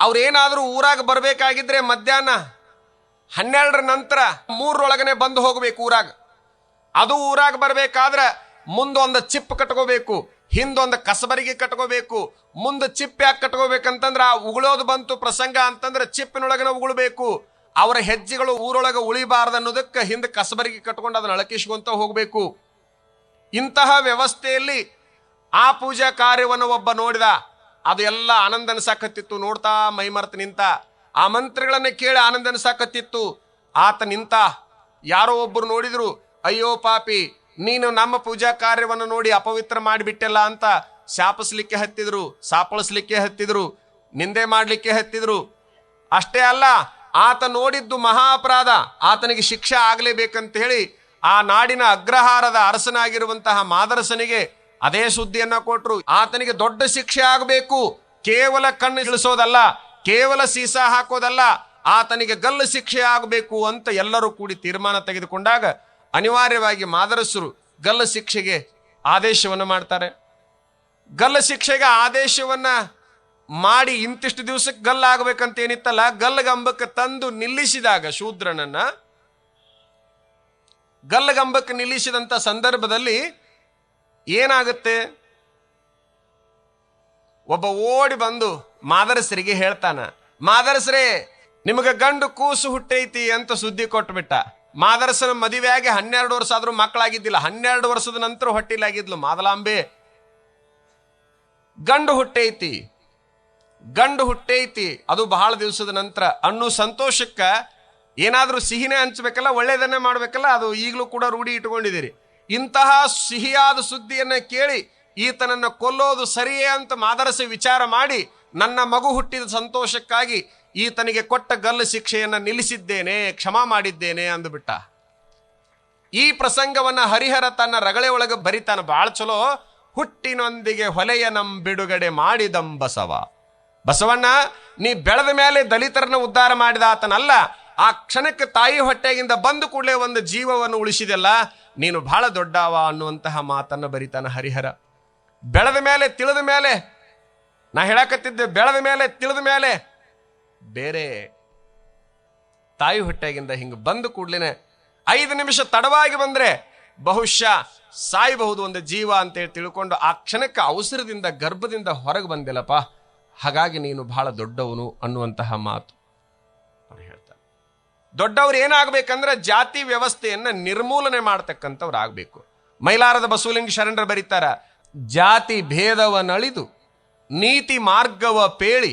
ಅವ್ರೇನಾದ್ರೂ ಊರಾಗ ಬರ್ಬೇಕಾಗಿದ್ರೆ ಮಧ್ಯಾಹ್ನ 12 ನಂತರ 3 ಬಂದು ಹೋಗ್ಬೇಕು ಊರಾಗ. ಅದು ಊರಾಗ ಬರ್ಬೇಕಾದ್ರೆ ಮುಂದೊಂದು ಚಿಪ್ ಕಟ್ಕೋಬೇಕು, ಹಿಂದೊಂದು ಕಸಬರಿಗೆ ಕಟ್ಕೋಬೇಕು. ಮುಂದೆ ಚಿಪ್ ಯಾಕೆ ಕಟ್ಕೋಬೇಕಂತಂದ್ರ, ಉಗುಳೋದು ಬಂತು ಪ್ರಸಂಗ ಅಂತಂದ್ರೆ ಚಿಪ್ಪಿನೊಳಗನ ಉಗುಳ್ಬೇಕು. ಅವರ ಹೆಜ್ಜೆಗಳು ಊರೊಳಗೆ ಉಳಿಬಾರ್ದು ಅನ್ನೋದಕ್ಕೆ ಹಿಂದೆ ಕಸಬರಿಗೆ ಕಟ್ಕೊಂಡು ಅದನ್ನ ಅಳಕಿಸ್ಕೊಂತ ಹೋಗ್ಬೇಕು. ಇಂತಹ ವ್ಯವಸ್ಥೆಯಲ್ಲಿ ಆ ಪೂಜಾ ಕಾರ್ಯವನ್ನು ಒಬ್ಬ ನೋಡಿದ. ಅದು ಎಲ್ಲ ಆನಂದ ಅನ್ಸಾಕತ್ತಿತ್ತು. ನೋಡ್ತಾ ಮೈಮರ್ತ ನಿಂತ. ಆ ಮಂತ್ರಗಳನ್ನ ಕೇಳಿ ಆನಂದ ಅನ್ಸಾಕತ್ತಿತ್ತು. ಆತ ನಿಂತ. ಯಾರೋ ಒಬ್ಬರು ನೋಡಿದ್ರು, ಅಯ್ಯೋ ಪಾಪಿ, ನೀನು ನಮ್ಮ ಪೂಜಾ ಕಾರ್ಯವನ್ನು ನೋಡಿ ಅಪವಿತ್ರ ಮಾಡಿಬಿಟ್ಟೆಲ್ಲ ಅಂತ ಶಾಪಿಸ್ಲಿಕ್ಕೆ ಹತ್ತಿದ್ರು, ಸಾಪಳಿಸ್ಲಿಕ್ಕೆ ಹತ್ತಿದ್ರು, ನಿಂದೆ ಮಾಡ್ಲಿಕ್ಕೆ ಹತ್ತಿದ್ರು. ಅಷ್ಟೇ ಅಲ್ಲ, ಆತ ನೋಡಿದ್ದು ಮಹಾ ಅಪರಾಧ, ಆತನಿಗೆ ಶಿಕ್ಷೆ ಆಗಲೇಬೇಕಂತ ಹೇಳಿ ಆ ನಾಡಿನ ಅಗ್ರಹಾರದ ಅರಸನಾಗಿರುವಂತಹ ಮಾದರಸನಿಗೆ ಅದೇ ಸುದ್ದಿಯನ್ನ ಕೊಟ್ರು. ಆತನಿಗೆ ದೊಡ್ಡ ಶಿಕ್ಷೆ ಆಗಬೇಕು, ಕೇವಲ ಕಣ್ಣು ಇಳಿಸೋದಲ್ಲ, ಕೇವಲ ಸೀಸ ಹಾಕೋದಲ್ಲ, ಆತನಿಗೆ ಗಲ್ಲು ಶಿಕ್ಷೆ ಆಗಬೇಕು ಅಂತ ಎಲ್ಲರೂ ಕೂಡಿ ತೀರ್ಮಾನ ತೆಗೆದುಕೊಂಡಾಗ ಅನಿವಾರ್ಯವಾಗಿ ಮಾದರಸರು ಗಲ್ಲು ಶಿಕ್ಷೆಗೆ ಆದೇಶವನ್ನು ಮಾಡ್ತಾರೆ. ಗಲ್ಲು ಶಿಕ್ಷೆಗೆ ಆದೇಶವನ್ನ ಮಾಡಿ ಇಂತಿಷ್ಟು ದಿವಸಕ್ಕೆ ಗಲ್ಲಾಗಬೇಕಂತ ಏನಿತ್ತಲ್ಲ, ಗಲ್ಲಗಂಬಕ್ಕೆ ತಂದು ನಿಲ್ಲಿಸಿದಾಗ ಶೂದ್ರನನ್ನ ಗಲ್ಲಗಂಬಕ್ಕೆ ನಿಲ್ಲಿಸಿದಂಥ ಸಂದರ್ಭದಲ್ಲಿ ಏನಾಗುತ್ತೆ? ಒಬ್ಬ ಓಡಿ ಬಂದು ಮಾದರಸರಿಗೆ ಹೇಳ್ತಾನ, ಮಾದರಸರೇ ನಿಮಗೆ ಗಂಡು ಕೂಸು ಹುಟ್ಟೈತಿ ಅಂತ ಸುದ್ದಿ ಕೊಟ್ಬಿಟ್ಟ. ಮಾದರಸನ ಮದುವೆಯಾಗಿ 12 ವರ್ಷ ಆದ್ರೂ ಮಕ್ಕಳಾಗಿದ್ದಿಲ್ಲ. 12 ವರ್ಷದ ನಂತರ ಹೊಟ್ಟಿಲಾಗಿದ್ಲು ಮಾದಲಾಂಬೆ. ಗಂಡು ಹುಟ್ಟೈತಿ ಅದು ಬಹಳ ದಿವಸದ ನಂತರ ಅನ್ನೋ ಸಂತೋಷಕ್ಕ ಏನಾದ್ರೂ ಸಿಹಿನೇ ಹಂಚಬೇಕಲ್ಲ, ಒಳ್ಳೇದನ್ನೇ ಮಾಡ್ಬೇಕಲ್ಲ. ಅದು ಈಗಲೂ ಕೂಡ ರೂಢಿ ಇಟ್ಕೊಂಡಿದ್ದೀರಿ. ಇಂತಹ ಸಿಹಿಯಾದ ಸುದ್ದಿಯನ್ನ ಕೇಳಿ ಈತನನ್ನ ಕೊಲ್ಲೋದು ಸರಿಯೇ ಅಂತ ಮಾದರಸೆ ವಿಚಾರ ಮಾಡಿ ನನ್ನ ಮಗು ಹುಟ್ಟಿದ ಸಂತೋಷಕ್ಕಾಗಿ ಈತನಿಗೆ ಕೊಟ್ಟ ಗಲ್ಲು ಶಿಕ್ಷೆಯನ್ನ ನಿಲ್ಲಿಸಿದ್ದೇನೆ, ಕ್ಷಮಾ ಮಾಡಿದ್ದೇನೆ ಅಂದುಬಿಟ್ಟ. ಈ ಪ್ರಸಂಗವನ್ನ ಹರಿಹರ ತನ್ನ ರಗಳೆ ಒಳಗೆ ಬರಿತಾನ. ಬಹಳ ಚಲೋ. ಹುಟ್ಟಿನೊಂದಿಗೆ ಹೊಲೆಯ ಬಿಡುಗಡೆ ಮಾಡಿದಂಬಸವ. ಬಸವಣ್ಣ, ನೀ ಬೆಳೆದ ಮೇಲೆ ದಲಿತರನ್ನ ಉದ್ಧಾರ ಮಾಡಿದ ಆತನಲ್ಲ, ಆ ಕ್ಷಣಕ್ಕೆ ತಾಯಿ ಹೊಟ್ಟೆಗಿಂದ ಬಂದು ಕೂಡಲೇ ಒಂದು ಜೀವವನ್ನು ಉಳಿಸಿದೆಲ್ಲ, ನೀನು ಬಹಳ ದೊಡ್ಡವ ಅನ್ನುವಂತಹ ಮಾತನ್ನ ಬರಿತಾನ ಹರಿಹರ. ಬೆಳೆದ ಮೇಲೆ ತಿಳಿದ ಮೇಲೆ, ನಾ ಹೇಳಕತ್ತಿದ್ದೆ, ಬೆಳೆದ ಮೇಲೆ ತಿಳಿದ ಮೇಲೆ ಬೇರೆ. ತಾಯಿ ಹೊಟ್ಟೆಗಿಂದ ಹಿಂಗೆ ಬಂದು ಕೂಡ್ಲೇನೆ 5 ನಿಮಿಷ ತಡವಾಗಿ ಬಂದ್ರೆ ಬಹುಶಃ ಸಾಯಬಹುದು ಒಂದು ಜೀವ ಅಂತೇಳಿ ತಿಳ್ಕೊಂಡು ಆ ಕ್ಷಣಕ್ಕೆ ಅವಸರದಿಂದ ಗರ್ಭದಿಂದ ಹೊರಗೆ ಬಂದಿಲ್ಲಪ್ಪ, ಹಾಗಾಗಿ ನೀನು ಬಹಳ ದೊಡ್ಡವನು ಅನ್ನುವಂತಹ ಮಾತು ಅವ್ರು ಹೇಳ್ತಾರೆ. ದೊಡ್ಡವ್ರು ಏನಾಗಬೇಕಂದ್ರೆ ಜಾತಿ ವ್ಯವಸ್ಥೆಯನ್ನ ನಿರ್ಮೂಲನೆ ಮಾಡ್ತಕ್ಕಂಥವ್ರು ಆಗ್ಬೇಕು. ಮೈಲಾರದ ಬಸವಲಿಂಗ ಶರಣರು ಬರೀತಾರ, ಜಾತಿ ಭೇದವನಳಿದು ನೀತಿ ಮಾರ್ಗವ ಪೇಳಿ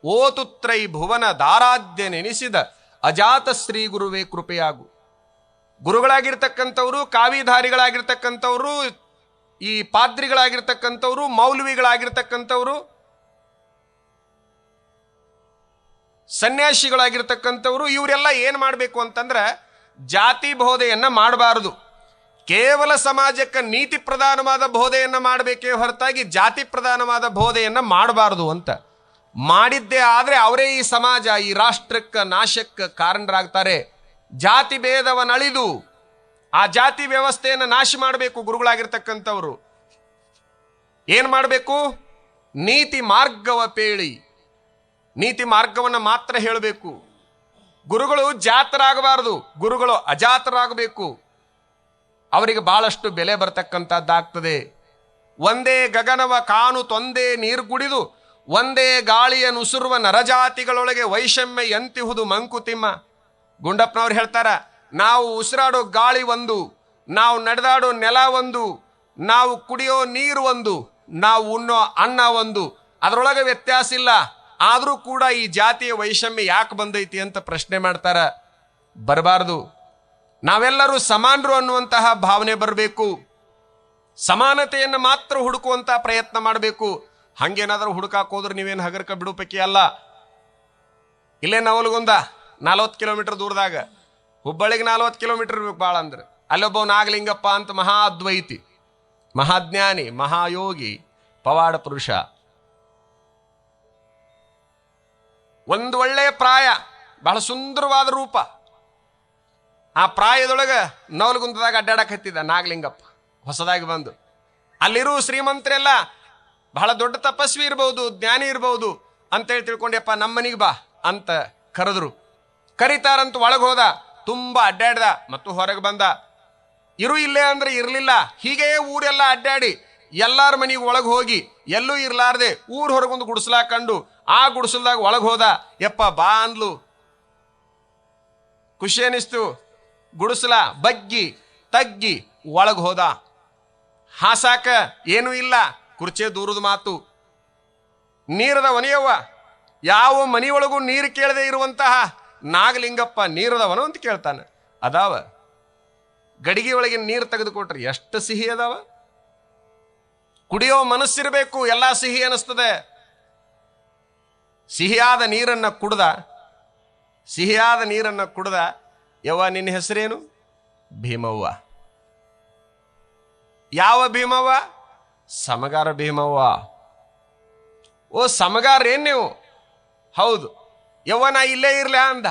ಓತುತ್ರೈ ಭುವನ ದಾರಾಧ್ಯ ನೆನೆಸಿದ ಅಜಾತ ಶ್ರೀ ಗುರುವೇ ಕೃಪೆಯಾಗು. ಗುರುಗಳಾಗಿರ್ತಕ್ಕಂಥವ್ರು, ಕಾವಿಧಾರಿಗಳಾಗಿರ್ತಕ್ಕಂಥವ್ರು, ಈ ಪಾದ್ರಿಗಳಾಗಿರ್ತಕ್ಕಂಥವ್ರು, ಮೌಲ್ವಿಗಳಾಗಿರ್ತಕ್ಕಂಥವ್ರು, ಸನ್ಯಾಸಿಗಳಾಗಿರ್ತಕ್ಕಂಥವ್ರು, ಇವರೆಲ್ಲ ಏನ್ ಮಾಡಬೇಕು ಅಂತಂದ್ರೆ ಜಾತಿ ಬೋಧೆಯನ್ನ ಮಾಡಬಾರದು. ಕೇವಲ ಸಮಾಜಕ್ಕೆ ನೀತಿ ಪ್ರಧಾನವಾದ ಬೋಧೆಯನ್ನ ಮಾಡಬೇಕೇ ಹೊರತಾಗಿ ಜಾತಿ ಪ್ರಧಾನವಾದ ಬೋಧೆಯನ್ನ ಮಾಡಬಾರದು ಅಂತ. ಮಾಡಿದ್ದೇ ಆದ್ರೆ ಅವರೇ ಈ ಸಮಾಜ, ಈ ರಾಷ್ಟ್ರಕ್ಕೆ ನಾಶಕ್ಕೆ ಕಾರಣರಾಗ್ತಾರೆ. ಜಾತಿ ಭೇದವನ್ನಳಿದು ಆ ಜಾತಿ ವ್ಯವಸ್ಥೆಯನ್ನು ನಾಶ ಮಾಡಬೇಕು ಗುರುಗಳಾಗಿರ್ತಕ್ಕಂಥವ್ರು. ಏನ್ ಮಾಡಬೇಕು? ನೀತಿ ಮಾರ್ಗವ ಪೇಳಿ, ನೀತಿ ಮಾರ್ಗವನ್ನ ಮಾತ್ರ ಹೇಳಬೇಕು. ಗುರುಗಳು ಜಾತರಾಗಬಾರದು, ಗುರುಗಳು ಅಜಾತರಾಗಬೇಕು. ಅವರಿಗೆ ಬಹಳಷ್ಟು ಬೆಲೆ ಬರ್ತಕ್ಕಂಥದ್ದಾಗ್ತದೆ. ಒಂದೇ ಗಗನವ ಕಾನು ತೊಂದೇ ನೀರು ಕುಡಿದು ಒಂದೇ ಗಾಳಿಯ ನುಸುರುವ ನರಜಾತಿಗಳೊಳಗೆ ವೈಷಮ್ಯ ಎಂತಿಹುದು ಮಂಕುತಿಮ್ಮ. ಗುಂಡಪ್ಪನವ್ರು ಹೇಳ್ತಾರ, ನಾವು ಉಸಿರಾಡೋ ಗಾಳಿ ಒಂದು, ನಾವು ನಡೆದಾಡೋ ನೆಲ ಒಂದು, ನಾವು ಕುಡಿಯೋ ನೀರು ಒಂದು, ನಾವು ಉಣ್ಣೋ ಅನ್ನ ಒಂದು, ಅದರೊಳಗೆ ವ್ಯತ್ಯಾಸ ಇಲ್ಲ. ಆದರೂ ಕೂಡ ಈ ಜಾತಿಯ ವೈಷಮ್ಯ ಯಾಕೆ ಬಂದೈತಿ ಅಂತ ಪ್ರಶ್ನೆ ಮಾಡ್ತಾರ. ಬರಬಾರದು. ನಾವೆಲ್ಲರೂ ಸಮಾನರು ಅನ್ನುವಂತಹ ಭಾವನೆ ಬರಬೇಕು. ಸಮಾನತೆಯನ್ನು ಮಾತ್ರ ಹುಡುಕುವಂತ ಪ್ರಯತ್ನ ಮಾಡಬೇಕು. ಹಂಗೇನಾದ್ರೂ ಹುಡುಕಾಕ್ ಹೋದ್ರೆ ನೀವೇನು ಹಗರ್ಕ ಬಿಡು ಪೈಕಿ ಅಲ್ಲ. ಇಲ್ಲೇ ನವಲಗುಂದ 40 ಕಿಲೋಮೀಟರ್ ದೂರದಾಗ, ಹುಬ್ಬಳ್ಳಿಗೆ 40 ಕಿಲೋಮೀಟರ್ ಇರ್ಬೇಕು ಭಾಳ ಅಂದ್ರೆ. ಅಲ್ಲೊಬ್ಬ ನಾಗಲಿಂಗಪ್ಪ ಅಂತ ಮಹಾ ಅದ್ವೈತಿ, ಮಹಾಜ್ಞಾನಿ, ಮಹಾಯೋಗಿ, ಪವಾಡ ಪುರುಷ. ಒಂದು ಒಳ್ಳೆಯ ಪ್ರಾಯ, ಬಹಳ ಸುಂದರವಾದ ರೂಪ. ಆ ಪ್ರಾಯದೊಳಗೆ ನವಲಗುಂದದಾಗ ಅಡ್ಡಾಡಕ್ ಹತ್ತಿದ ನಾಗಲಿಂಗಪ್ಪ ಹೊಸದಾಗಿ ಬಂದು. ಅಲ್ಲಿರೋ ಶ್ರೀಮಂತರೆಲ್ಲ ಬಹಳ ದೊಡ್ಡ ತಪಸ್ವಿ ಇರ್ಬೋದು, ಜ್ಞಾನಿ ಇರ್ಬೋದು ಅಂತೇಳಿ ತಿಳ್ಕೊಂಡ್ಯಪ್ಪ, ನಮ್ಮನಿಗೆ ಬಾ ಅಂತ ಕರೆದ್ರು. ಕರೀತಾರಂತ ಒಳಗೆ ಹೋದ, ತುಂಬಾ ಅಡ್ಡಾಡ್ದ ಮತ್ತು ಹೊರಗೆ ಬಂದ. ಇರು ಇಲ್ಲೇ ಅಂದ್ರೆ ಇರ್ಲಿಲ್ಲ. ಹೀಗೆ ಊರೆಲ್ಲ ಅಡ್ಡಾಡಿ ಎಲ್ಲಾರ ಮನೆಗೆ ಒಳಗೆ ಹೋಗಿ ಎಲ್ಲೂ ಇರ್ಲಾರ್ದೆ ಊರ್ ಹೊರಗೊಂದು ಗುಡಿಸ್ಲಾ ಕಂಡು ಆ ಗುಡಿಸಲ್ದಾಗ ಒಳಗೆ ಹೋದ. ಯಪ್ಪ ಬಾ ಅಂದ್ಲು, ಖುಷಿ ಅನಿಸ್ತು. ಗುಡಿಸಲ ಬಗ್ಗಿ ತಗ್ಗಿ ಒಳಗೆ ಹೋದ. ಹಾಸಾಕ ಏನೂ ಇಲ್ಲ, ಕುರ್ಚೆ ದೂರದ ಮಾತು. ನೀರದ ಒನೆಯವ್ವ, ಯಾವ ಮನೆಯೊಳಗೂ ನೀರು ಕೇಳದೆ ಇರುವಂತಹ ನಾಗಲಿಂಗಪ್ಪ ನೀರದವನು ಅಂತ ಕೇಳ್ತಾನೆ. ಅದಾವ ಗಡಿಗೆ ಒಳಗಿನ ನೀರು ತೆಗೆದುಕೊಟ್ರಿ ಎಷ್ಟು ಸಿಹಿ ಅದಾವ. ಕುಡಿಯೋ ಮನಸ್ಸಿರಬೇಕು, ಎಲ್ಲ ಸಿಹಿ ಅನಿಸ್ತದೆ. ಸಿಹಿಯಾದ ನೀರನ್ನ ಕುಡ್ದ. ಯವ್ವ ನಿನ್ನ ಹೆಸರೇನು? ಭೀಮವ್ವ. ಯಾವ ಭೀಮವ್ವ? ಸಮಗಾರ ಭೀಮವ್ವ. ಓ ಸಮಗಾರ ಏನ್ ನೀವು? ಹೌದು. ಯವ್ವ ನಾ ಇಲ್ಲೇ ಇರ್ಲ ಅಂದ.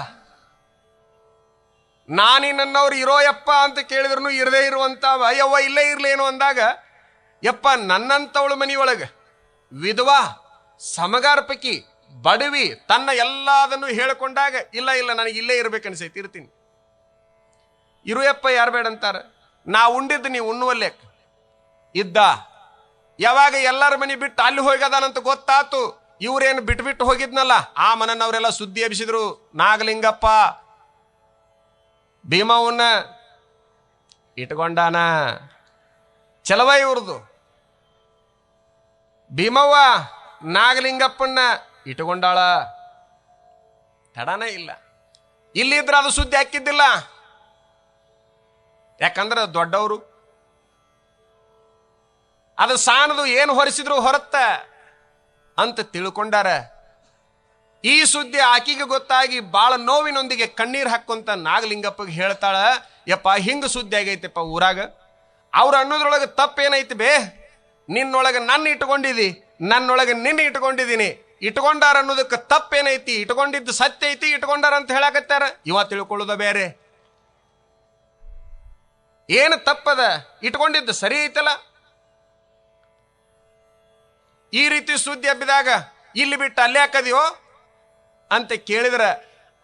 ನಾನಿನ್ನವ್ರು ಇರೋ ಯಪ್ಪ ಅಂತ ಕೇಳಿದ್ರು ಇರದೇ ಇರುವಂತ ಯವ್ವ ಇಲ್ಲೇ ಇರ್ಲೇನು ಅಂದಾಗ, ಯಪ್ಪ ನನ್ನಂತವಳು ಮನಿಯೊಳಗೆ ವಿಧವಾ ಸಮಗಾರ ಪೈಕಿ ಬಡವಿ ತನ್ನ ಎಲ್ಲದನ್ನು ಹೇಳಿಕೊಂಡಾಗ, ಇಲ್ಲ ನನಗೆ ಇಲ್ಲೇ ಇರ್ಬೇಕನ್ಸೈತಿ, ಇರ್ತೀನಿ. ಇರುಯಪ್ಪ ಯಾರು ಬೇಡ ಅಂತಾರ. ನಾ ಉಂಡಿದ್ದು ನೀವು ಉಣ್ಣುವಲ್ಲೇ ಇದ್ದ. ಯಾವಾಗ ಎಲ್ಲರ ಮನೆ ಬಿಟ್ಟು ಅಲ್ಲಿ ಹೋಗದಾನಂತ ಗೊತ್ತಾತು, ಇವ್ರೇನು ಬಿಟ್ಟು ಹೋಗಿದ್ನಲ್ಲ ಆ ಮನನವರೆಲ್ಲ ಸುದ್ದಿ ಎಬ್ಸಿದ್ರು. ನಾಗಲಿಂಗಪ್ಪ ಭೀಮವನ್ನ ಇಟ್ಕೊಂಡಾನ. ಚಲವ ಇವ್ರದು. ಭೀಮವ್ವ ನಾಗಲಿಂಗಪ್ಪನ್ನ ಇಟ್ಕೊಂಡಾಳ. ತಡಾನ ಇಲ್ಲ. ಇಲ್ಲಿದ್ರೆ ಅದು ಸುದ್ದಿ ಹಾಕಿದ್ದಿಲ್ಲ. ಯಾಕಂದ್ರೆ ದೊಡ್ಡವರು ಅದು ಸಾಣದು ಏನು ಹೊರಿಸಿದ್ರು ಹೊರತ್ತ ಅಂತ ತಿಳ್ಕೊಂಡಾರ. ಈ ಸುದ್ದಿ ಆಕಿಗೆ ಗೊತ್ತಾಗಿ ಬಾಳ ನೋವಿನೊಂದಿಗೆ ಕಣ್ಣೀರ್ ಹಾಕೊಂತ ನಾಗಲಿಂಗಪ್ಪಗೆ ಹೇಳ್ತಾಳ, ಯಪ್ಪ ಹಿಂಗ ಸುದ್ದಿ ಆಗೈತೆಪ್ಪ ಊರಾಗ. ಅವ್ರು ಅನ್ನೋದ್ರೊಳಗೆ ತಪ್ಪೇನೈತಿ ಬೇ, ನಿನ್ನೊಳಗೆ ನನ್ನ ಇಟ್ಕೊಂಡಿದಿ, ನನ್ನೊಳಗೆ ನಿನ್ನ ಇಟ್ಕೊಂಡಿದ್ದೀನಿ. ಇಟ್ಕೊಂಡಾರ ಅನ್ನೋದಕ್ಕೆ ತಪ್ಪೇನೈತಿ? ಇಟ್ಕೊಂಡಿದ್ದು ಸತ್ಯ ಐತಿ, ಇಟ್ಕೊಂಡಾರ ಅಂತ ಹೇಳಕತ್ತಾರ. ಇವ ತಿಳ್ಕೊಳ್ಳೋದ ಬೇರೆ. ಏನು ತಪ್ಪದ? ಇಟ್ಕೊಂಡಿದ್ದು ಸರಿ ಐತಲ್ಲ. ಈ ರೀತಿ ಸುದ್ದಿ ಹಬ್ಬಿದಾಗ ಇಲ್ಲಿ ಬಿಟ್ಟು ಅಲ್ಲೇ ಹಾಕದಿಯೋ ಅಂತ ಕೇಳಿದ್ರೆ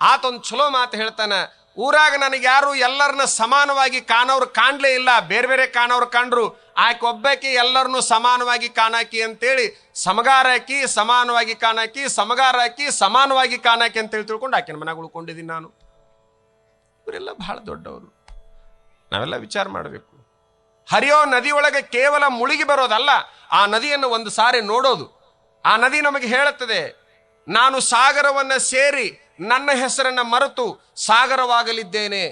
ಆತೊಂದು ಚಲೋ ಮಾತು ಹೇಳ್ತಾನ. ಊರಾಗ ನನಗೆ ಯಾರು ಎಲ್ಲರನ್ನ ಸಮಾನವಾಗಿ ಕಾಣೋರು ಕಾಣ್ಲೇ ಇಲ್ಲ, ಬೇರೆ ಬೇರೆ ಕಾಣೋರು ಕಂಡ್ರು. ಆಕೆ ಒಬ್ಬಾಕಿ ಎಲ್ಲರನ್ನು ಸಮಾನವಾಗಿ ಕಾಣಾಕಿ ಅಂತೇಳಿ ಸಮಗಾರ ಹಾಕಿ ಸಮಾನವಾಗಿ ಕಾಣಾಕಿ, ಸಮಗಾರ ಹಾಕಿ ಸಮಾನವಾಗಿ ಕಾಣಾಕಿ ಅಂತೇಳಿ ತಿಳ್ಕೊಂಡು ಆಕೆನ ಮನೆಗೆ ಉಳ್ಕೊಂಡಿದ್ದೀನಿ ನಾನು. ಇವರೆಲ್ಲ ಬಹಳ ದೊಡ್ಡವರು. ನಾವೆಲ್ಲ ವಿಚಾರ ಮಾಡಬೇಕು. ಹರಿಯೋ ನದಿಯೊಳಗೆ ಕೇವಲ ಮುಳುಗಿ ಬರೋದಲ್ಲ, ಆ ನದಿಯನ್ನು ಒಂದು ಸಾರಿ ನೋಡೋದು. ಆ ನದಿ ನಮಗೆ ಹೇಳುತ್ತದೆ, ನಾನು ಸಾಗರವನ್ನ ಸೇರಿ ನನ್ನ ಹೆಸರನ್ನ ಮರೆತು ಸಾಗರವಾಗಲಿದ್ದೇನೆ.